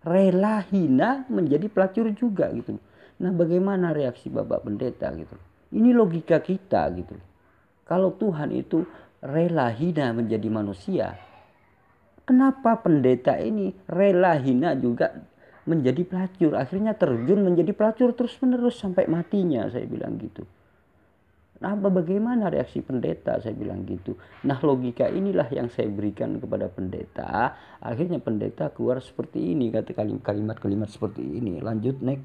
rela hina menjadi pelacur juga gitu. Nah, bagaimana reaksi Bapak Pendeta gitu? Ini logika kita gitu. Kalau Tuhan itu rela hina menjadi manusia, kenapa pendeta ini rela hina juga menjadi pelacur? Akhirnya terjun menjadi pelacur terus menerus sampai matinya, saya bilang gitu. Nah, bagaimana reaksi pendeta, saya bilang gitu. Nah, logika inilah yang saya berikan kepada pendeta. Akhirnya pendeta keluar seperti ini, kata kalimat-kalimat seperti ini. Lanjut, Nek.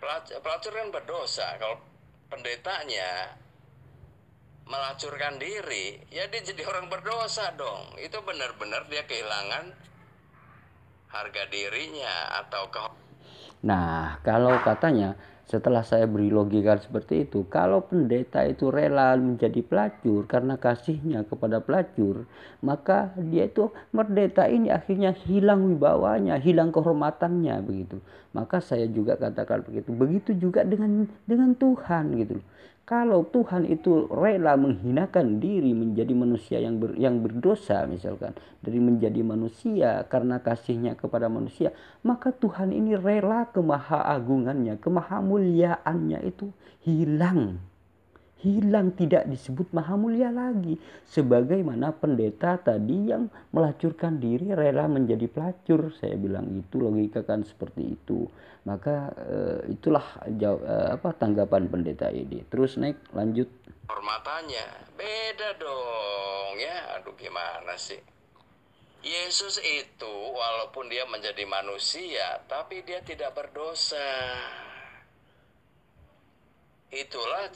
Pelacur kan berdosa. Kalau pendetanya melacurkan diri, ya dia jadi orang berdosa dong. Itu benar-benar dia kehilangan harga dirinya atau Nah, kalau katanya setelah saya beri logika seperti itu, kalau pendeta itu rela menjadi pelacur karena kasihnya kepada pelacur, maka dia itu pendeta ini akhirnya hilang wibawanya, hilang kehormatannya begitu. Maka saya juga katakan begitu. Begitu juga dengan Tuhan gitu. Kalau Tuhan itu rela menghinakan diri menjadi manusia yang berdosa, misalkan dari menjadi manusia karena kasihnya kepada manusia, maka Tuhan ini rela kemahaagungannya, kemahamuliaannya itu hilang, tidak disebut maha mulia lagi. Sebagaimana pendeta tadi yang melacurkan diri rela menjadi pelacur, saya bilang itu logika kan seperti itu. Maka itulah tanggapan pendeta ini. Terus naik lanjut. Hormatannya beda dong ya. Aduh, gimana sih? Yesus itu walaupun dia menjadi manusia, tapi dia tidak berdosa. Itulah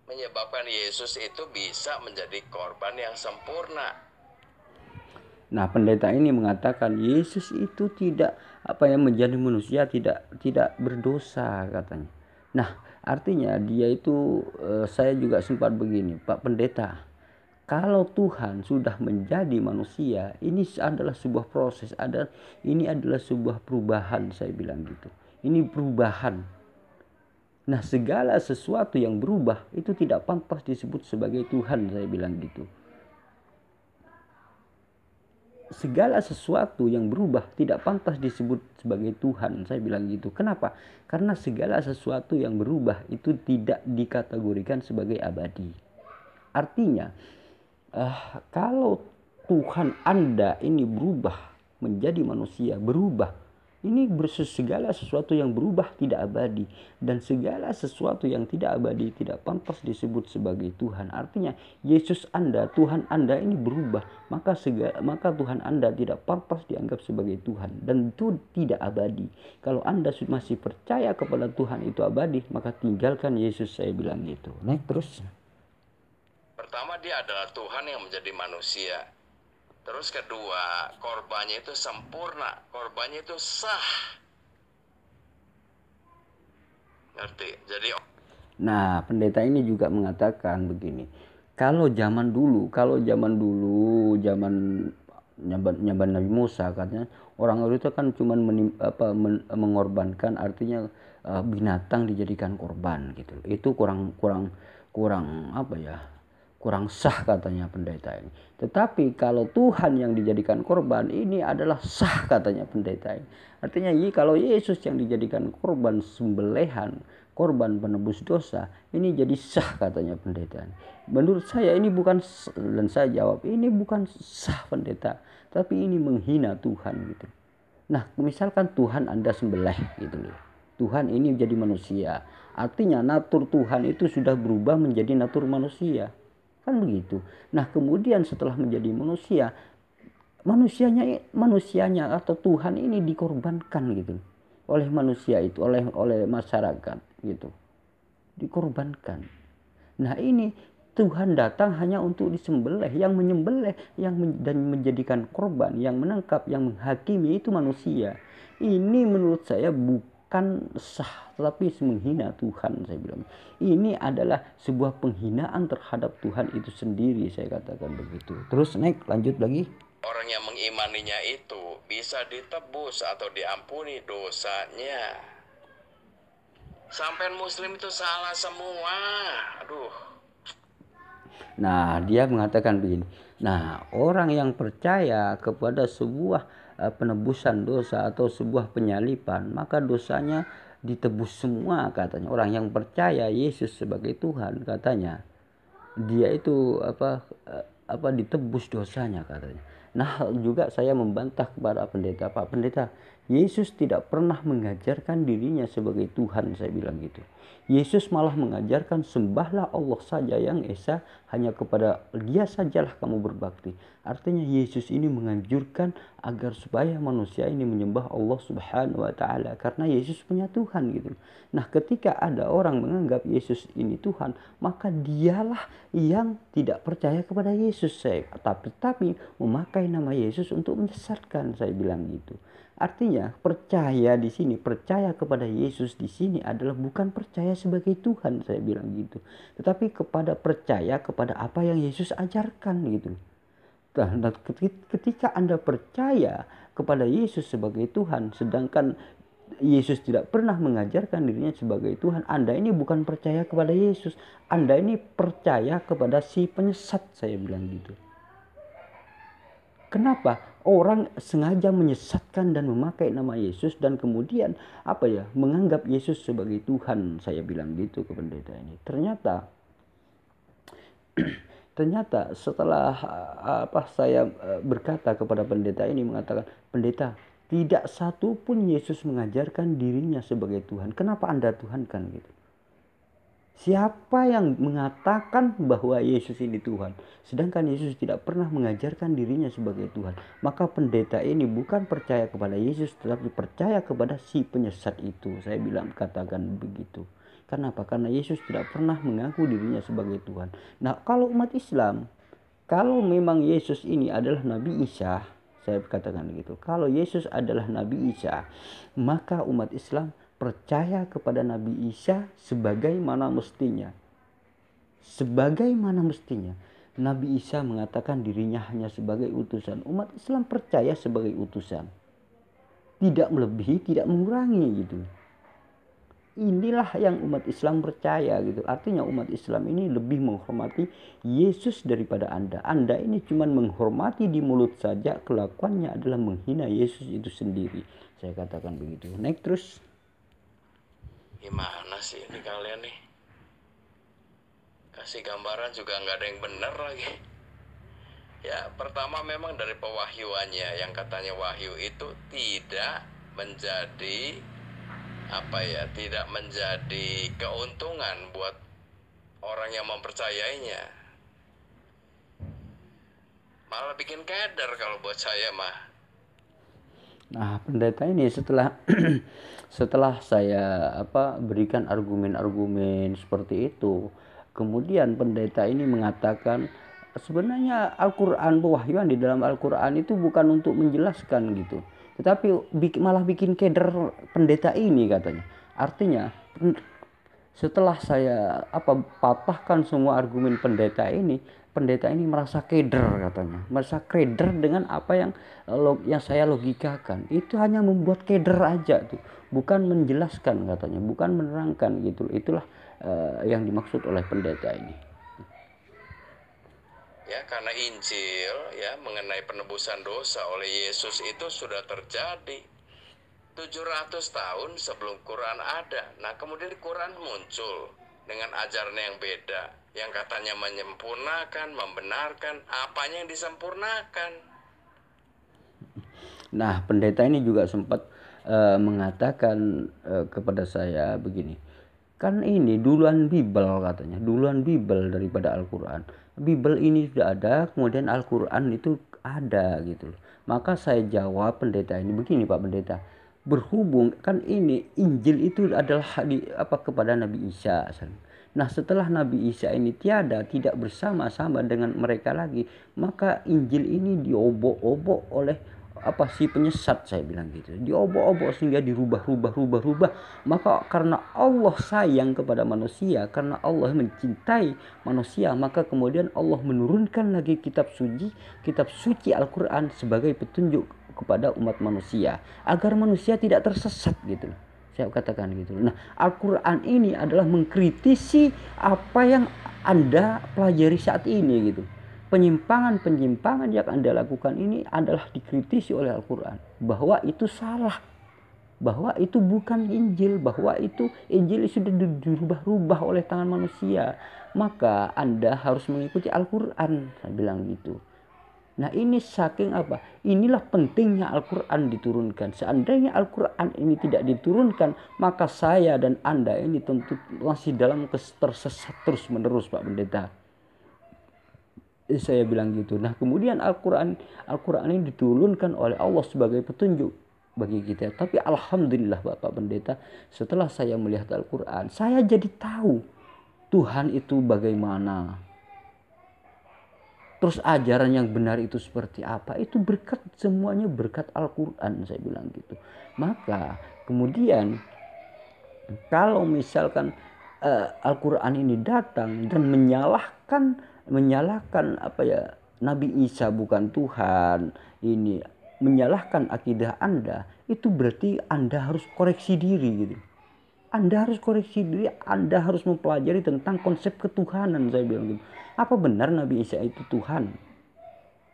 menyebabkan Yesus itu bisa menjadi korban yang sempurna. Nah, pendeta ini mengatakan Yesus itu tidak menjadi manusia, tidak berdosa katanya. Nah, artinya dia itu saya juga sempat begini, Pak Pendeta. Kalau Tuhan sudah menjadi manusia, ini adalah sebuah proses, ini adalah sebuah perubahan, saya bilang gitu. Ini perubahan. Nah, segala sesuatu yang berubah itu tidak pantas disebut sebagai Tuhan, saya bilang gitu. Segala sesuatu yang berubah tidak pantas disebut sebagai Tuhan, saya bilang gitu. Kenapa? Karena segala sesuatu yang berubah itu tidak dikategorikan sebagai abadi. Artinya, kalau Tuhan Anda ini berubah menjadi manusia, berubah, ini segala sesuatu yang berubah tidak abadi, dan segala sesuatu yang tidak abadi tidak pantas disebut sebagai Tuhan. Artinya Yesus Anda, Tuhan Anda ini berubah, maka Tuhan Anda tidak pantas dianggap sebagai Tuhan, dan itu tidak abadi. Kalau Anda masih percaya kepada Tuhan itu abadi, maka tinggalkan Yesus, saya bilang gitu. Naik terus. Pertama, dia adalah Tuhan yang menjadi manusia. Terus kedua, korbannya itu sempurna, korbannya itu sah. Ngerti? Jadi Nah, pendeta ini juga mengatakan begini. Kalau zaman dulu, zaman Nabi Musa, katanya orang itu kan cuma mengorbankan, artinya binatang dijadikan korban gitu. Itu kurang apa ya? Kurang sah, katanya pendeta ini. Tetapi kalau Tuhan yang dijadikan korban, ini adalah sah, katanya pendeta ini. Artinya kalau Yesus yang dijadikan korban sembelihan, korban penebus dosa, ini jadi sah, katanya pendeta. Menurut saya ini bukan, dan saya jawab ini bukan sah pendeta, tapi ini menghina Tuhan gitu. Nah, misalkan Tuhan Anda sembelih gitu loh. Tuhan ini jadi manusia. Artinya natur Tuhan itu sudah berubah menjadi natur manusia. Kan begitu. Nah, kemudian setelah menjadi manusia, manusianya atau Tuhan ini dikorbankan gitu oleh manusia itu, oleh masyarakat gitu. Dikorbankan. Nah, ini Tuhan datang hanya untuk disembelih, yang menyembelih, dan menjadikan korban, yang menangkap, yang menghakimi itu manusia. Ini menurut saya bukan sah, tetapi menghina Tuhan, saya bilang. Ini adalah sebuah penghinaan terhadap Tuhan itu sendiri, saya katakan begitu. Terus naik, lanjut lagi. orang yang mengimaninya itu bisa ditebus atau diampuni dosanya. Sampai muslim itu salah semua. Aduh. Nah, dia mengatakan begini. Nah, orang yang percaya kepada sebuah penebusan dosa atau sebuah penyalipan, maka dosanya ditebus semua, katanya. Orang yang percaya Yesus sebagai Tuhan, katanya, dia itu ditebus dosanya, katanya. Nah, juga saya membantah kepada pendeta, Pak Pendeta, Yesus tidak pernah mengajarkan dirinya sebagai Tuhan, saya bilang gitu. Yesus malah mengajarkan sembahlah Allah saja yang esa, hanya kepada Dia sajalah kamu berbakti. Artinya Yesus ini menganjurkan agar supaya manusia ini menyembah Allah Subhanahu wa taala, karena Yesus punya Tuhan gitu. Nah, ketika ada orang menganggap Yesus ini Tuhan, maka dialah yang tidak percaya kepada Yesus, saya. Tapi memakai nama Yesus untuk menyesatkan, saya bilang gitu. Artinya percaya di sini, percaya kepada Yesus di sini adalah bukan percaya sebagai Tuhan, saya bilang gitu. Tetapi percaya kepada apa yang Yesus ajarkan gitu. Nah, ketika Anda percaya kepada Yesus sebagai Tuhan, sedangkan Yesus tidak pernah mengajarkan dirinya sebagai Tuhan, Anda ini bukan percaya kepada Yesus, Anda ini percaya kepada si penyesat, saya bilang gitu. Kenapa? Orang sengaja menyesatkan dan memakai nama Yesus dan kemudian menganggap Yesus sebagai Tuhan, saya bilang gitu ke pendeta ini. Ternyata setelah saya berkata kepada pendeta ini, mengatakan, pendeta, tidak satu pun Yesus mengajarkan dirinya sebagai Tuhan. Kenapa Anda tuhankan gitu? Siapa yang mengatakan bahwa Yesus ini Tuhan? Sedangkan Yesus tidak pernah mengajarkan dirinya sebagai Tuhan. Maka pendeta ini bukan percaya kepada Yesus, tetapi percaya kepada si penyesat itu. Saya katakan begitu. Kenapa? Karena Yesus tidak pernah mengaku dirinya sebagai Tuhan. Nah, kalau umat Islam, kalau memang Yesus ini adalah Nabi Isa, saya katakan begitu. Kalau Yesus adalah Nabi Isa, maka umat Islam percaya kepada Nabi Isa sebagaimana mestinya. Sebagaimana mestinya. Nabi Isa mengatakan dirinya hanya sebagai utusan. Umat Islam percaya sebagai utusan. Tidak melebihi, tidak mengurangi gitu. inilah yang umat Islam percaya gitu. Artinya umat Islam ini lebih menghormati Yesus daripada Anda. Anda ini cuma menghormati di mulut saja, kelakuannya adalah menghina Yesus itu sendiri. Saya katakan begitu. Next terus. Gimana sih ini kalian nih? Kasih gambaran juga nggak ada yang benar lagi. Ya, pertama memang dari pewahyuannya, yang katanya wahyu itu tidak menjadi tidak menjadi keuntungan buat orang yang mempercayainya, malah bikin keder kalau buat saya mah. Nah, pendeta ini setelah setelah saya berikan argumen-argumen seperti itu, kemudian pendeta ini mengatakan sebenarnya Al-Qur'an, pewahyuan di dalam Al-Qur'an itu bukan untuk menjelaskan gitu, tetapi malah bikin keder pendeta ini katanya. Artinya setelah saya patahkan semua argumen pendeta ini merasa keder katanya, merasa keder dengan apa yang saya logikakan. Itu hanya membuat keder aja tuh, bukan menjelaskan katanya, bukan menerangkan gitu. Itulah yang dimaksud oleh pendeta ini. Ya, karena Injil ya mengenai penebusan dosa oleh Yesus itu sudah terjadi 700 tahun sebelum Quran ada. Nah, kemudian Quran muncul dengan ajaran yang beda, yang katanya menyempurnakan, membenarkan. Apanya yang disempurnakan? Nah, pendeta ini juga sempat mengatakan kepada saya begini, kan ini duluan Bible katanya, duluan Bible daripada Al-Quran. Bible ini sudah ada, kemudian Al-Quran itu ada gitu loh. Maka saya jawab pendeta ini begini, Pak Pendeta, berhubung kan ini Injil itu adalah kepada Nabi Isa. Nah, setelah Nabi Isa ini tiada, tidak bersama-sama dengan mereka lagi, maka Injil ini diobok-obok oleh si penyesat, saya bilang gitu. Diobok-obok sehingga dirubah. Maka karena Allah sayang kepada manusia, karena Allah mencintai manusia, maka kemudian Allah menurunkan lagi kitab suci Al-Quran sebagai petunjuk kepada umat manusia, agar manusia tidak tersesat gitu. Saya katakan gitu. Nah, Al-Quran ini adalah mengkritisi apa yang Anda pelajari saat ini gitu. Penyimpangan yang Anda lakukan ini adalah dikritisi oleh Al-Quran, bahwa itu salah, bahwa itu bukan Injil, bahwa itu Injil sudah dirubah-rubah oleh tangan manusia. Maka Anda harus mengikuti Al-Quran, saya bilang gitu. Nah, ini saking inilah pentingnya Al-Quran diturunkan. Seandainya Al-Quran ini tidak diturunkan, maka saya dan Anda ini tentu masih dalam tersesat terus menerus, Pak Pendeta. Saya bilang gitu. Nah, kemudian Al-Quran ini diturunkan oleh Allah sebagai petunjuk bagi kita. Tapi alhamdulillah Bapak Pendeta, setelah saya melihat Al-Quran, saya jadi tahu Tuhan itu bagaimana. Terus ajaran yang benar itu seperti apa? Itu semuanya berkat Al-Quran, saya bilang gitu. Maka kemudian kalau misalkan Al-Quran ini datang dan menyalahkan Nabi Isa bukan Tuhan, ini menyalahkan akidah Anda, itu berarti Anda harus koreksi diri gitu. Anda harus koreksi diri, Anda harus mempelajari tentang konsep ketuhanan, saya bilang gitu. Apa benar Nabi Isa itu Tuhan?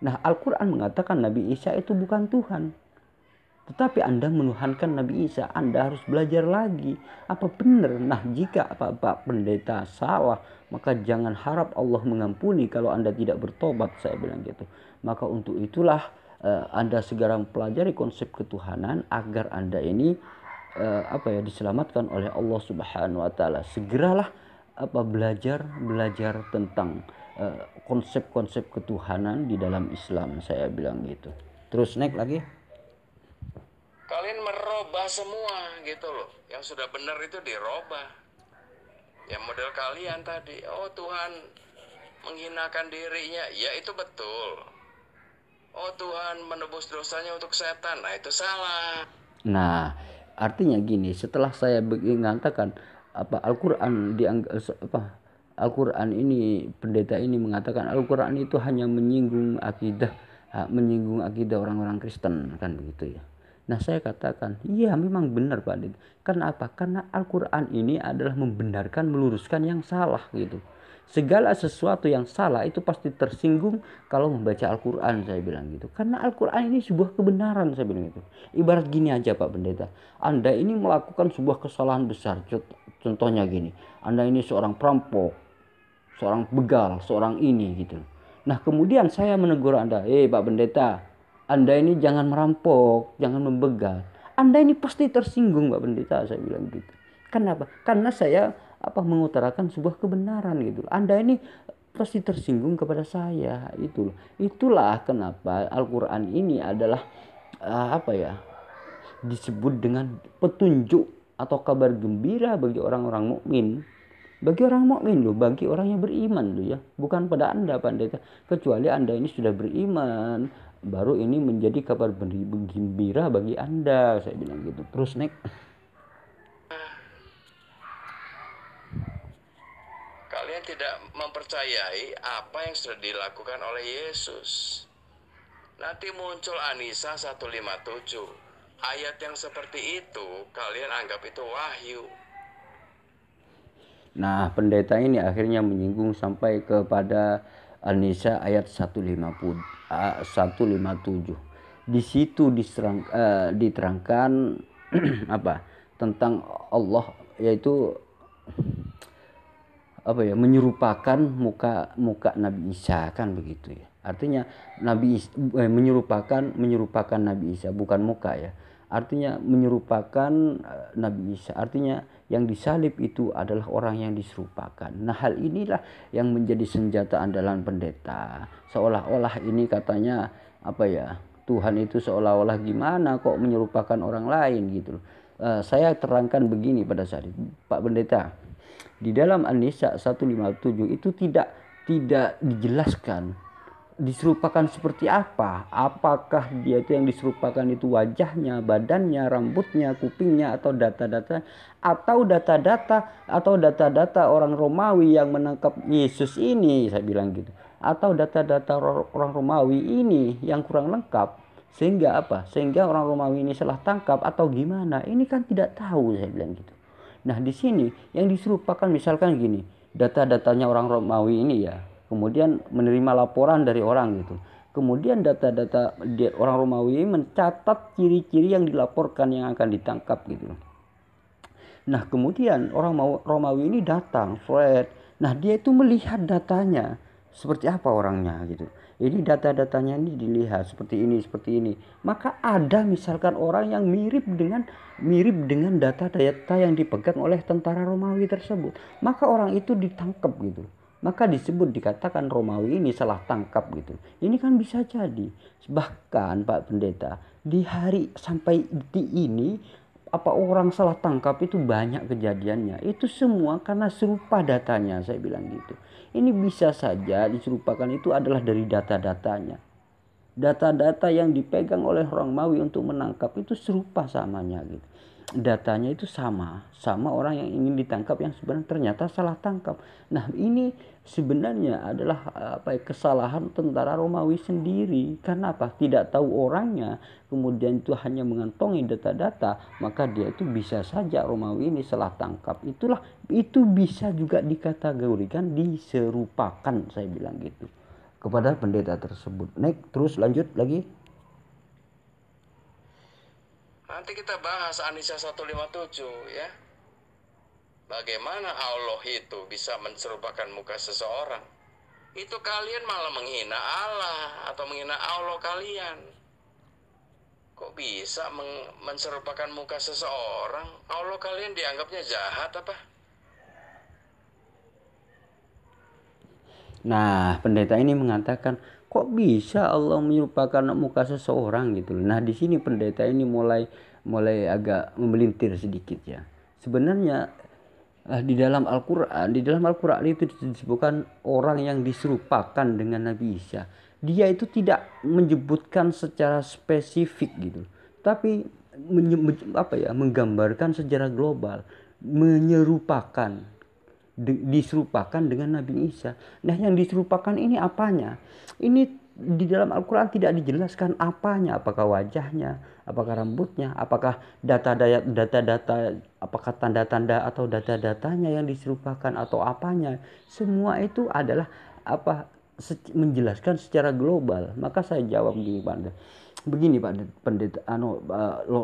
Nah, Al-Quran mengatakan Nabi Isa itu bukan Tuhan. Tetapi Anda menuhankan Nabi Isa, Anda harus belajar lagi. Apa benar? Nah, jika Pak Pendeta salah, maka jangan harap Allah mengampuni kalau Anda tidak bertobat, saya bilang gitu. Maka untuk itulah Anda segera mempelajari konsep ketuhanan agar Anda ini diselamatkan oleh Allah Subhanahu wa taala. Segeralah belajar tentang konsep-konsep ketuhanan di dalam Islam, saya bilang gitu. Terus naik lagi. Kalian merubah semua gitu loh. Yang sudah benar itu dirubah. Yang model kalian tadi, oh Tuhan menghinakan dirinya, ya itu betul. Oh Tuhan menebus dosanya untuk setan, nah itu salah. Nah, artinya gini, setelah saya mengatakan Al-Quran ini, pendeta ini mengatakan Al-Quran itu hanya menyinggung akidah orang-orang Kristen, kan begitu ya. Nah saya katakan, iya memang benar Pak Dit. Karena apa? Karena Al-Quran ini adalah membenarkan, meluruskan yang salah gitu. Segala sesuatu yang salah itu pasti tersinggung kalau membaca Al-Quran, saya bilang gitu. Karena Al-Quran ini sebuah kebenaran, saya bilang gitu. Ibarat gini aja Pak Pendeta, Anda ini melakukan sebuah kesalahan besar. Contohnya gini, Anda ini seorang perampok, seorang begal, seorang ini gitu. Nah kemudian saya menegur Anda, Pak Pendeta, Anda ini jangan merampok, jangan membegal. Anda ini pasti tersinggung Pak Pendeta, saya bilang gitu. Kenapa? Karena saya mengutarakan sebuah kebenaran gitu. Anda ini pasti tersinggung kepada saya itu. Itulah kenapa Al-Quran ini adalah disebut dengan petunjuk atau kabar gembira bagi orang-orang mukmin. Bagi orang mukmin loh, bagi orang yang beriman loh ya, bukan pada Anda Pak Pendeta. Kecuali Anda ini sudah beriman, baru ini menjadi kabar gembira bagi Anda, saya bilang gitu. Terus next. Kalian tidak mempercayai apa yang sudah dilakukan oleh Yesus. Nanti muncul An-Nisa 157. Ayat yang seperti itu kalian anggap itu wahyu. Nah, pendeta ini akhirnya menyinggung sampai kepada An-Nisa ayat 157. Di situ diterangkan tentang Allah, yaitu menyerupakan muka Nabi Isa, kan begitu ya. Artinya menyerupakan Nabi Isa, bukan muka ya. Artinya menyerupakan Nabi Isa. Artinya yang disalib itu adalah orang yang diserupakan. Nah hal inilah yang menjadi senjata andalan pendeta. Seolah-olah ini katanya Tuhan itu seolah-olah gimana kok menyerupakan orang lain gitu. Saya terangkan begini pada saat itu, Pak Pendeta. Di dalam An-Nisa 157 itu tidak dijelaskan diserupakan seperti apa. Apakah dia itu yang diserupakan itu wajahnya, badannya, rambutnya, kupingnya, atau data-data orang Romawi yang menangkap Yesus ini, saya bilang gitu. Atau data-data orang Romawi ini yang kurang lengkap sehingga orang Romawi ini salah tangkap atau gimana. Ini kan tidak tahu, saya bilang gitu. Nah, di sini yang diserupakan misalkan gini, data-datanya orang Romawi ini ya, kemudian menerima laporan dari orang gitu. Kemudian data-data orang Romawi mencatat ciri-ciri yang dilaporkan yang akan ditangkap gitu. Nah kemudian orang Romawi ini datang, Fred. Nah dia itu melihat datanya seperti apa orangnya gitu. Ini data-datanya ini dilihat seperti ini. Maka ada misalkan orang yang mirip dengan data-data yang dipegang oleh tentara Romawi tersebut. Maka orang itu ditangkap gitu. Maka dikatakan Romawi ini salah tangkap gitu. Ini kan bisa jadi. Bahkan Pak Pendeta, di hari sampai detik ini orang salah tangkap itu banyak kejadiannya. Itu semua karena serupa datanya, saya bilang gitu. Ini bisa saja diserupakan itu adalah dari data-datanya. Data-data yang dipegang oleh orang Romawi untuk menangkap itu serupa samanya gitu. Datanya itu sama orang yang ingin ditangkap yang sebenarnya ternyata salah tangkap. Nah ini sebenarnya adalah kesalahan tentara Romawi sendiri. Karena tidak tahu orangnya, kemudian itu hanya mengantongi data-data, maka dia itu bisa saja Romawi ini salah tangkap. Itu bisa juga dikategorikan diserupakan, saya bilang gitu kepada pendeta tersebut. Terus lanjut lagi. Nanti kita bahas An-Nisa 157 ya. Bagaimana Allah itu bisa menserupakan muka seseorang. Itu kalian malah menghina Allah atau menghina Allah kalian. Kok bisa menserupakan muka seseorang? Allah kalian dianggapnya jahat apa? Nah, pendeta ini mengatakan, kok bisa Allah menyerupakan muka seseorang gitu. Nah, di sini pendeta ini mulai agak memelintir sedikit ya. Sebenarnya di dalam Al-Qur'an itu disebutkan orang yang diserupakan dengan Nabi Isa. Dia itu tidak menyebutkan secara spesifik gitu. Tapi menggambarkan secara global, diserupakan dengan Nabi Isa. Nah yang diserupakan ini apanya? Ini di dalam Al-Quran tidak dijelaskan apanya, apakah wajahnya, apakah rambutnya, apakah data-data, apakah tanda-tanda atau data-datanya yang diserupakan atau apanya. Semua itu adalah menjelaskan secara global. Maka saya jawab begini Pak Pendeta,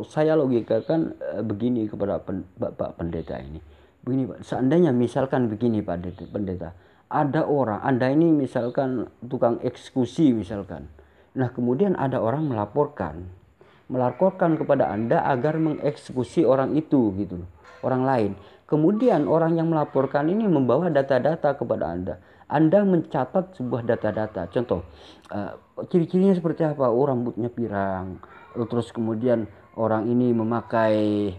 saya logikakan begini kepada Bapak Pendeta ini. Begini Pak, seandainya misalkan begini Pak Pendeta, ada orang, Anda ini misalkan tukang eksekusi misalkan. Nah kemudian ada orang melaporkan kepada Anda agar mengeksekusi orang itu gitu, orang lain. Kemudian orang yang melaporkan ini membawa data-data kepada Anda. Anda mencatat sebuah data-data. Contoh, ciri-cirinya seperti apa? Oh, rambutnya pirang. Terus kemudian orang ini memakai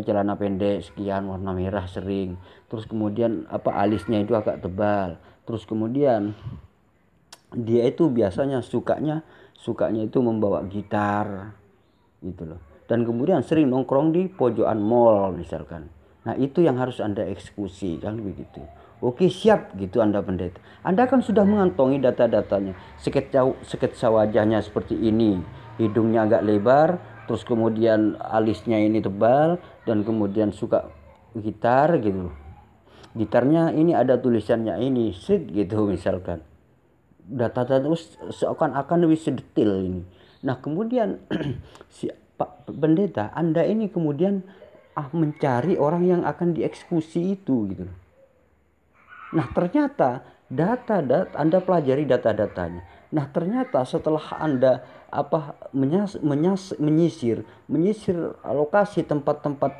celana pendek sekian warna merah sering. Terus kemudian alisnya itu agak tebal. Terus kemudian dia itu biasanya sukanya itu membawa gitar gitu loh. Dan kemudian sering nongkrong di pojokan mall misalkan. Nah itu yang harus Anda eksekusi, kan begitu. Oke siap gitu Anda Pendeta. Anda kan sudah mengantongi data-datanya. Sketsa wajahnya seperti ini, hidungnya agak lebar, terus kemudian alisnya ini tebal, dan kemudian suka gitar gitu. Gitarnya ini ada tulisannya ini, sit gitu misalkan. Data-data seakan-akan lebih sedetail ini. Nah kemudian si Pak Pendeta, Anda ini kemudian mencari orang yang akan dieksekusi itu gitu. Nah ternyata Anda pelajari data-datanya. Nah ternyata setelah Anda menyisir lokasi tempat-tempat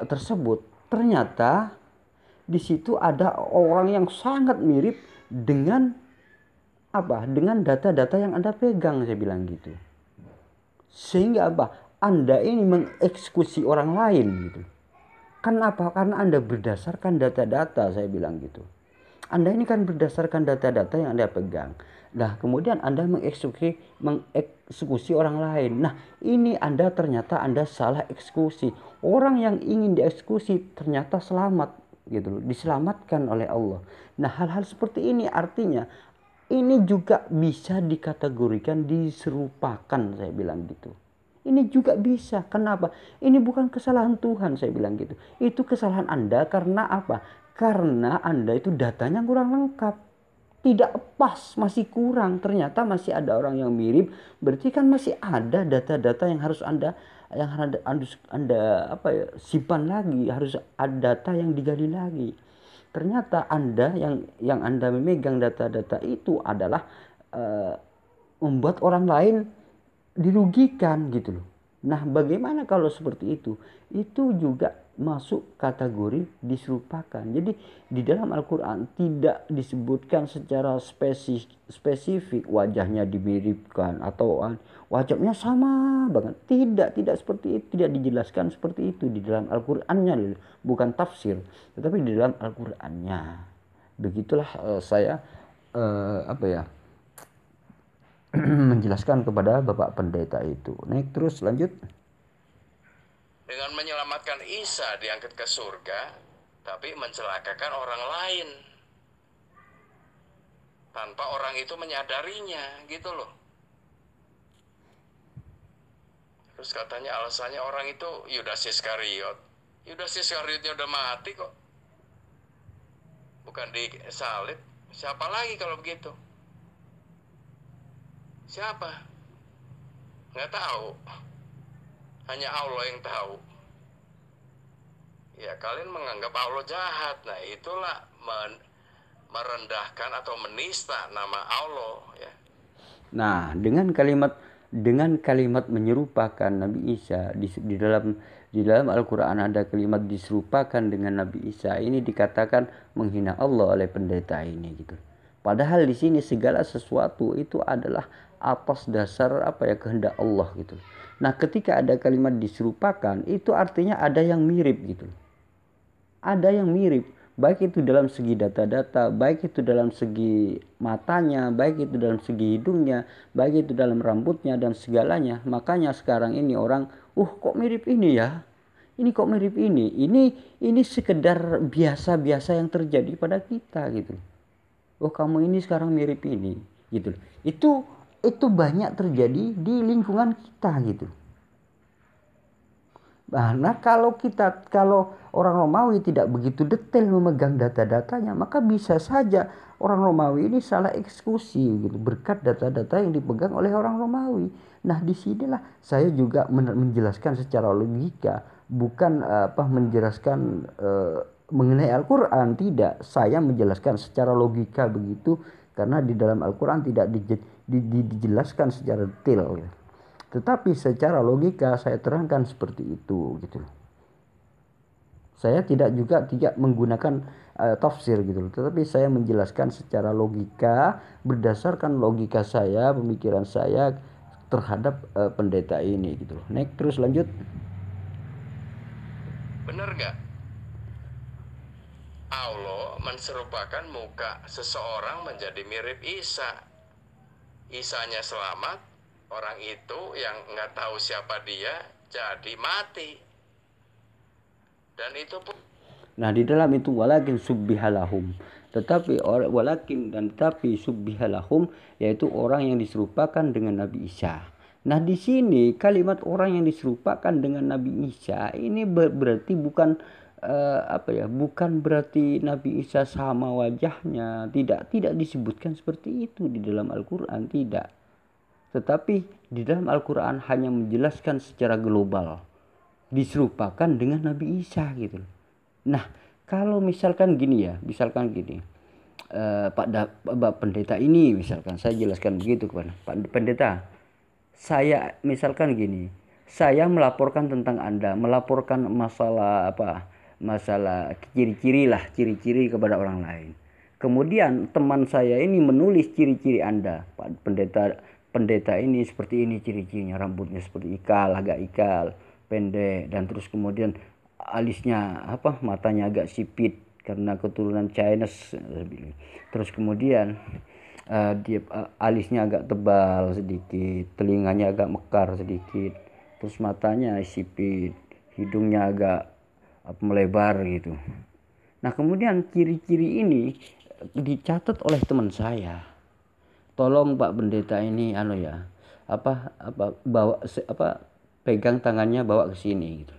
tersebut, ternyata di situ ada orang yang sangat mirip dengan data-data yang Anda pegang, saya bilang gitu. Sehingga Anda ini mengeksekusi orang lain gitu. Kenapa? Karena Anda berdasarkan data-data, saya bilang gitu. Anda ini kan berdasarkan data-data yang Anda pegang. Nah, kemudian Anda mengeksekusi orang lain. Nah, ini ternyata Anda salah eksekusi. Orang yang ingin dieksekusi ternyata selamat gitu loh, diselamatkan oleh Allah. Nah, hal-hal seperti ini artinya ini juga bisa dikategorikan diserupakan, saya bilang gitu. Ini juga bisa. Kenapa? Ini bukan kesalahan Tuhan, saya bilang gitu. Itu kesalahan Anda karena apa? Karena Anda itu datanya kurang lengkap. Tidak pas, masih kurang. Ternyata masih ada orang yang mirip. Berarti kan masih ada data-data yang harus Anda simpan lagi. Harus ada data yang digali lagi. Ternyata Anda yang Anda memegang data-data itu adalah membuat orang lain dirugikan gitu loh. Nah, bagaimana kalau seperti itu? Itu juga masuk kategori diserupakan. Jadi di dalam Al-Quran tidak disebutkan secara spesifik wajahnya dimiripkan atau wajahnya sama banget. Tidak seperti itu, tidak dijelaskan seperti itu di dalam Al-Qur'annya, bukan tafsir, tetapi di dalam Al-Qur'annya. Begitulah saya menjelaskan kepada Bapak Pendeta itu. Naik terus lanjut. Dengan menyelamatkan Isa diangkat ke surga, tapi mencelakakan orang lain tanpa orang itu menyadarinya, gitu loh. Terus katanya alasannya orang itu Yudas Iskariot. Yudas Iskariotnya udah mati kok, bukan disalib. Siapa lagi kalau begitu? Siapa? Nggak tahu. Hanya Allah yang tahu. Ya, kalian menganggap Allah jahat. Nah, itulah merendahkan atau menista nama Allah, ya. Nah, dengan kalimat menyerupakan Nabi Isa di dalam Al-Qur'an ada kalimat diserupakan dengan Nabi Isa. Ini dikatakan menghina Allah oleh pendeta ini gitu. Padahal di sini segala sesuatu itu adalah atas dasar kehendak Allah gitu. Nah, ketika ada kalimat diserupakan, itu artinya ada yang mirip gitu. Ada yang mirip, baik itu dalam segi data-data, baik itu dalam segi matanya, baik itu dalam segi hidungnya, baik itu dalam rambutnya dan segalanya. Makanya sekarang ini orang, kok mirip ini ya? Ini kok mirip ini? Ini sekedar biasa-biasa yang terjadi pada kita gitu. Oh kamu ini sekarang mirip ini gitu. Itu banyak terjadi di lingkungan kita gitu. Nah, kalau orang Romawi tidak begitu detail memegang data-datanya, maka bisa saja orang Romawi ini salah eksekusi gitu berkat data-data yang dipegang oleh orang Romawi. Nah, disinilah saya juga menjelaskan secara logika, bukan menjelaskan mengenai Al-Quran, tidak. Saya menjelaskan secara logika begitu karena di dalam Al-Quran tidak dijelaskan secara detail. Gitu. Tetapi secara logika saya terangkan seperti itu gitu. Saya tidak menggunakan tafsir gitu, tetapi saya menjelaskan secara logika berdasarkan logika saya, pemikiran saya terhadap pendeta ini gitu. Next, terus lanjut. Bener gak? Allah menserupakan muka seseorang menjadi mirip Isa. Isanya selamat, orang itu yang nggak tahu siapa dia jadi mati. Dan itu pun. Nah di dalam itu walakin subbihalahum, tetapi subbihalahum yaitu orang yang diserupakan dengan Nabi Isa. Nah di sini kalimat orang yang diserupakan dengan Nabi Isa ini berarti bukan bukan berarti Nabi Isa sama wajahnya, tidak disebutkan seperti itu di dalam Al-Quran, tidak. Tetapi di dalam Al-Quran hanya menjelaskan secara global, diserupakan dengan Nabi Isa gitu. Nah, kalau misalkan gini, Pak Pendeta ini misalkan saya jelaskan begitu kepada Pak Pendeta, saya misalkan gini, saya melaporkan tentang Anda, melaporkan masalah ciri-ciri kepada orang lain. Kemudian teman saya ini menulis ciri-ciri Anda, Pak Pendeta ini seperti ini ciri-cirinya, rambutnya seperti agak ikal, pendek, dan terus kemudian alisnya matanya agak sipit karena keturunan Chinese. Terus kemudian alisnya agak tebal sedikit, telinganya agak mekar sedikit, terus matanya sipit, hidungnya agak melebar gitu. Nah kemudian ciri-ciri ini dicatat oleh teman saya. Tolong Pak Pendeta ini pegang tangannya bawa ke sini gitu.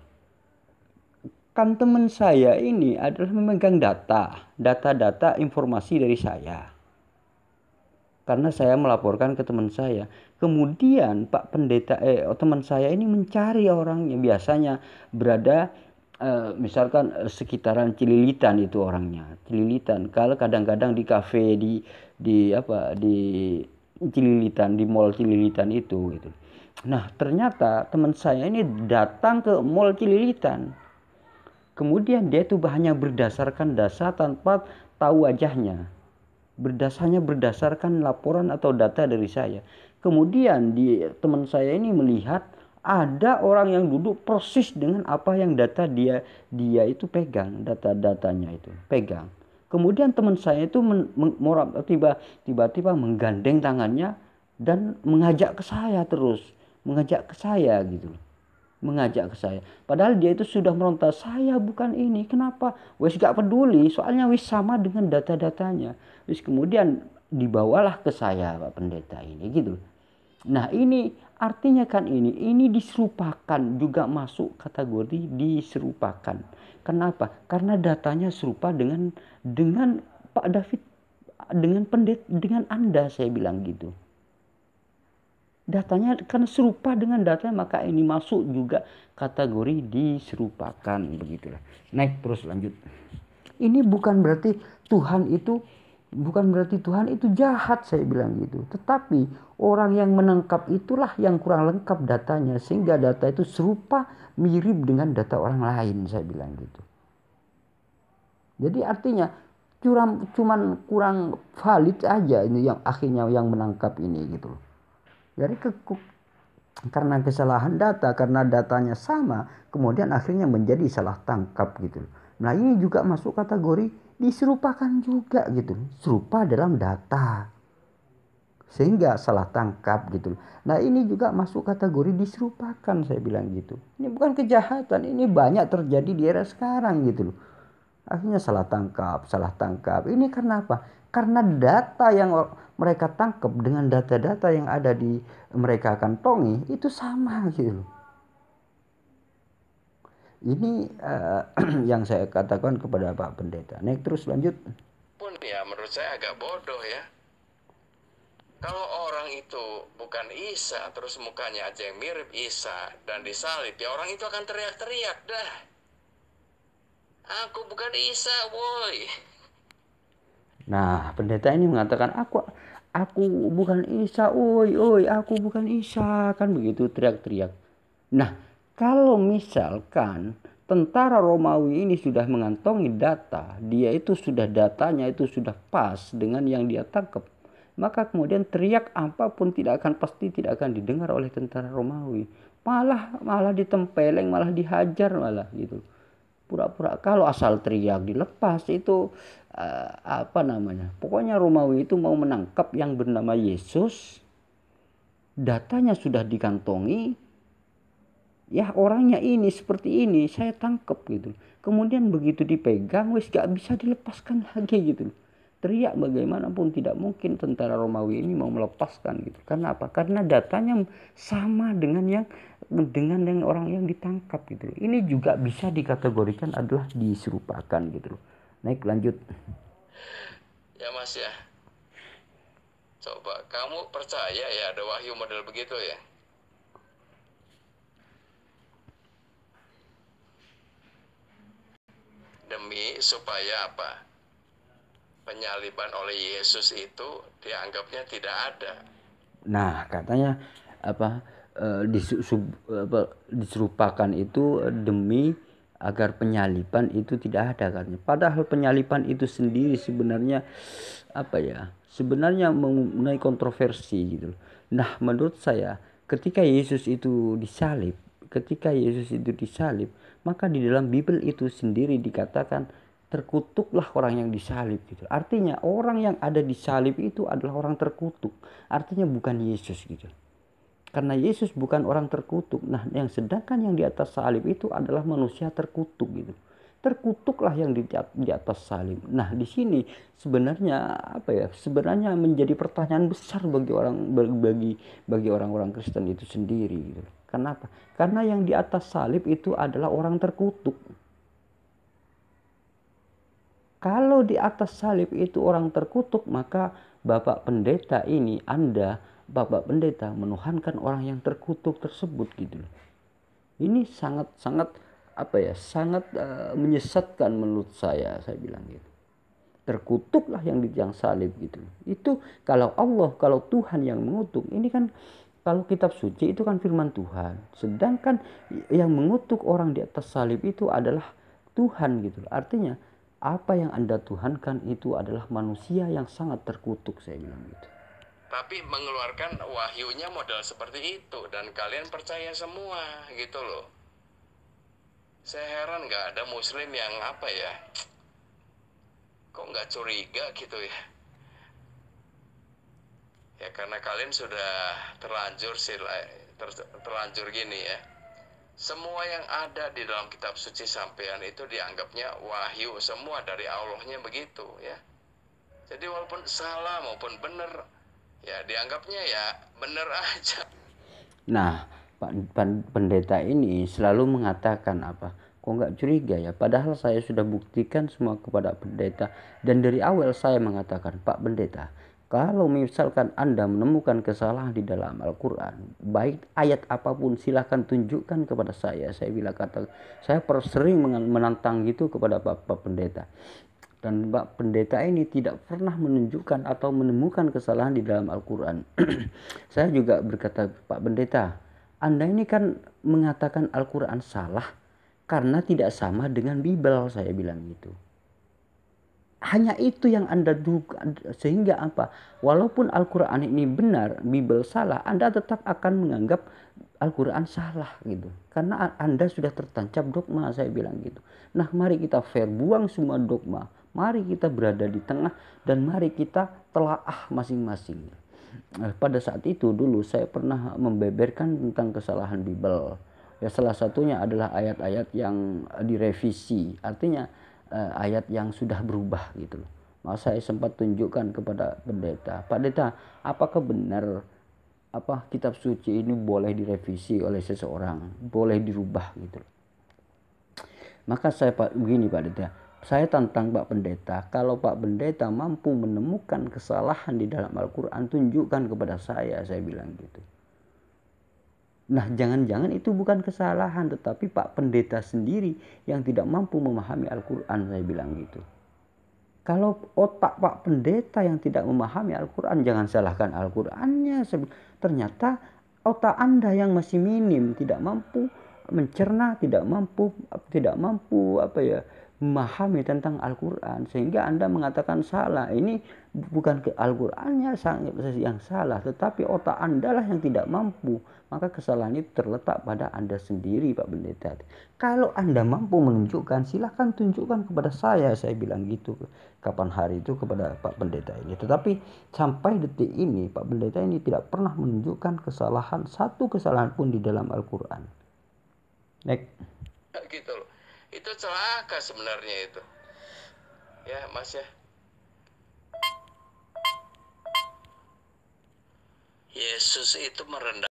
Kan teman saya ini adalah memegang data informasi dari saya. Karena saya melaporkan ke teman saya. Kemudian Pak Pendeta teman saya ini mencari orang yang biasanya berada misalkan sekitaran Cililitan itu orangnya. Cililitan. Kalau kadang-kadang di kafe di Cililitan, di mall Cililitan itu gitu. Nah, ternyata teman saya ini datang ke mall Cililitan. Kemudian dia itu hanya berdasarkan data tanpa tahu wajahnya. Berdasarkan laporan atau data dari saya. Kemudian teman saya ini melihat ada orang yang duduk persis dengan apa yang data dia itu pegang, data-datanya itu pegang. Kemudian teman saya itu tiba-tiba menggandeng tangannya dan mengajak ke saya gitu. Mengajak ke saya. Padahal dia itu sudah meronta, saya bukan ini. Kenapa? Wis gak peduli, soalnya wis sama dengan data-datanya. Wis kemudian dibawalah ke saya Pak Pendeta ini gitu. Nah ini artinya kan ini diserupakan, juga masuk kategori diserupakan. Kenapa? Karena datanya serupa dengan Pak David, dengan Anda, saya bilang gitu. Datanya kan serupa dengan data, maka ini masuk juga kategori diserupakan, begitulah. Naik terus lanjut. Ini bukan berarti Tuhan itu jahat, saya bilang gitu. Tetapi orang yang menangkap itulah yang kurang lengkap datanya, sehingga data itu serupa mirip dengan data orang lain, saya bilang gitu. Jadi artinya cuman kurang valid aja ini yang akhirnya yang menangkap ini gitu. Jadi karena kesalahan data, karena datanya sama, kemudian akhirnya menjadi salah tangkap gitu. Nah ini juga masuk kategori diserupakan juga gitu, serupa dalam data sehingga salah tangkap gitu. Nah ini juga masuk kategori diserupakan, saya bilang gitu. Ini bukan kejahatan, ini banyak terjadi di era sekarang gitu loh. Akhirnya salah tangkap. Ini karena apa? Karena data yang mereka tangkap dengan data-data yang ada di mereka kantongi itu sama gitu. Ini yang saya katakan kepada Pak Pendeta. Naik terus lanjut. Pun ya menurut saya agak bodoh ya. Kalau orang itu bukan Isa, terus mukanya aja yang mirip Isa dan disalib, ya orang itu akan teriak-teriak dah. Aku bukan Isa, woi. Nah, pendeta ini mengatakan aku bukan Isa, oi, aku bukan Isa, kan begitu teriak-teriak. Nah, kalau misalkan tentara Romawi ini sudah mengantongi data, dia itu sudah datanya itu sudah pas dengan yang dia tangkap, maka kemudian teriak apapun pasti tidak akan didengar oleh tentara Romawi. Malah ditempeleng, malah dihajar malah gitu. Pura-pura kalau asal teriak dilepas itu pokoknya Romawi itu mau menangkap yang bernama Yesus, datanya sudah dikantongi, ya orangnya ini seperti ini saya tangkap gitu. Kemudian begitu dipegang wis gak bisa dilepaskan lagi gitu. Teriak bagaimanapun tidak mungkin tentara Romawi ini mau melepaskan gitu. Karena apa? Karena datanya sama dengan yang orang yang ditangkap gitu. Ini juga bisa dikategorikan adalah diserupakan gitu. Naik lanjut. Ya Mas ya. Coba kamu percaya ya ada wahyu model begitu ya? Demi supaya apa? Penyaliban oleh Yesus itu dianggapnya tidak ada. Nah, katanya diserupakan itu demi agar penyaliban itu tidak ada katanya. Padahal penyaliban itu sendiri sebenarnya sebenarnya mengenai kontroversi gitu. Nah, menurut saya ketika Yesus itu disalib, maka di dalam Bible itu sendiri dikatakan terkutuklah orang yang disalib gitu. Artinya orang yang ada di salib itu adalah orang terkutuk. Artinya bukan Yesus gitu. Karena Yesus bukan orang terkutuk. Nah, yang sedangkan yang di atas salib itu adalah manusia terkutuk gitu. Terkutuklah yang di atas salib. Nah, di sini sebenarnya sebenarnya menjadi pertanyaan besar bagi orang-orang Kristen itu sendiri gitu. Kenapa? Karena yang di atas salib itu adalah orang terkutuk. Kalau di atas salib itu orang terkutuk, maka Bapak Pendeta ini, Bapak Pendeta menuhankan orang yang terkutuk tersebut gitu. Ini sangat menyesatkan menurut saya bilang gitu. Terkutuklah yang di tiang salib gitu. Itu kalau Tuhan yang mengutuk, ini kan kalau kitab suci itu kan firman Tuhan. Sedangkan yang mengutuk orang di atas salib itu adalah Tuhan gitu. Artinya apa yang Anda tuhankan itu adalah manusia yang sangat terkutuk, saya bilang gitu. Tapi mengeluarkan wahyunya model seperti itu dan kalian percaya semua gitu loh. Saya heran gak ada muslim yang kok gak curiga gitu ya. Ya karena kalian sudah terlanjur gini ya. Semua yang ada di dalam kitab suci sampean itu dianggapnya wahyu semua dari Allahnya begitu ya. Jadi walaupun salah maupun benar ya dianggapnya ya benar aja. Nah, Pak Pendeta ini selalu mengatakan kok nggak curiga ya? Padahal saya sudah buktikan semua kepada pendeta. Dan dari awal saya mengatakan, Pak Pendeta, kalau misalkan Anda menemukan kesalahan di dalam Al-Quran, baik ayat apapun silahkan tunjukkan kepada saya. Saya sering menantang gitu kepada Pak Pendeta. Dan Pak Pendeta ini tidak pernah menunjukkan atau menemukan kesalahan di dalam Al-Quran. Saya juga berkata, Pak Pendeta, Anda ini kan mengatakan Al-Quran salah karena tidak sama dengan Bible, saya bilang gitu. Hanya itu yang Anda duga, sehingga walaupun Al-Quran ini benar, Bible salah, Anda tetap akan menganggap Al-Quran salah gitu. Karena Anda sudah tertancap dogma, saya bilang gitu. Nah, mari kita buang semua dogma. Mari kita berada di tengah dan mari kita telaah masing-masing. Pada saat itu dulu saya pernah membeberkan tentang kesalahan Bible. Ya, salah satunya adalah ayat-ayat yang direvisi. Artinya ayat yang sudah berubah gitu loh. Maka saya sempat tunjukkan kepada pendeta, Pak Pendeta, apakah benar kitab suci ini boleh direvisi oleh seseorang, boleh dirubah gitu. Maka saya begini Pak Pendeta, saya tantang Pak Pendeta, kalau Pak Pendeta mampu menemukan kesalahan di dalam Al-Quran, tunjukkan kepada saya bilang gitu. Nah, jangan-jangan itu bukan kesalahan, tetapi Pak Pendeta sendiri yang tidak mampu memahami Al-Quran, saya bilang gitu. Kalau otak Pak Pendeta yang tidak memahami Al-Quran, jangan salahkan Al-Qurannya. Ternyata otak Anda yang masih minim, tidak mampu mencerna, tidak mampu memahami tentang Al-Quran, sehingga Anda mengatakan salah. Ini bukan ke Al-Qurannya yang salah, tetapi otak Anda lah yang tidak mampu. Maka kesalahan itu terletak pada Anda sendiri, Pak Pendeta. Kalau Anda mampu menunjukkan, silahkan tunjukkan kepada saya bilang gitu kapan hari itu kepada Pak Pendeta ini. Tetapi sampai detik ini Pak Pendeta ini tidak pernah menunjukkan satu kesalahan pun di dalam Al-Quran. Gitu loh. Itu celaka sebenarnya itu. Ya, Mas ya. Yesus itu merendah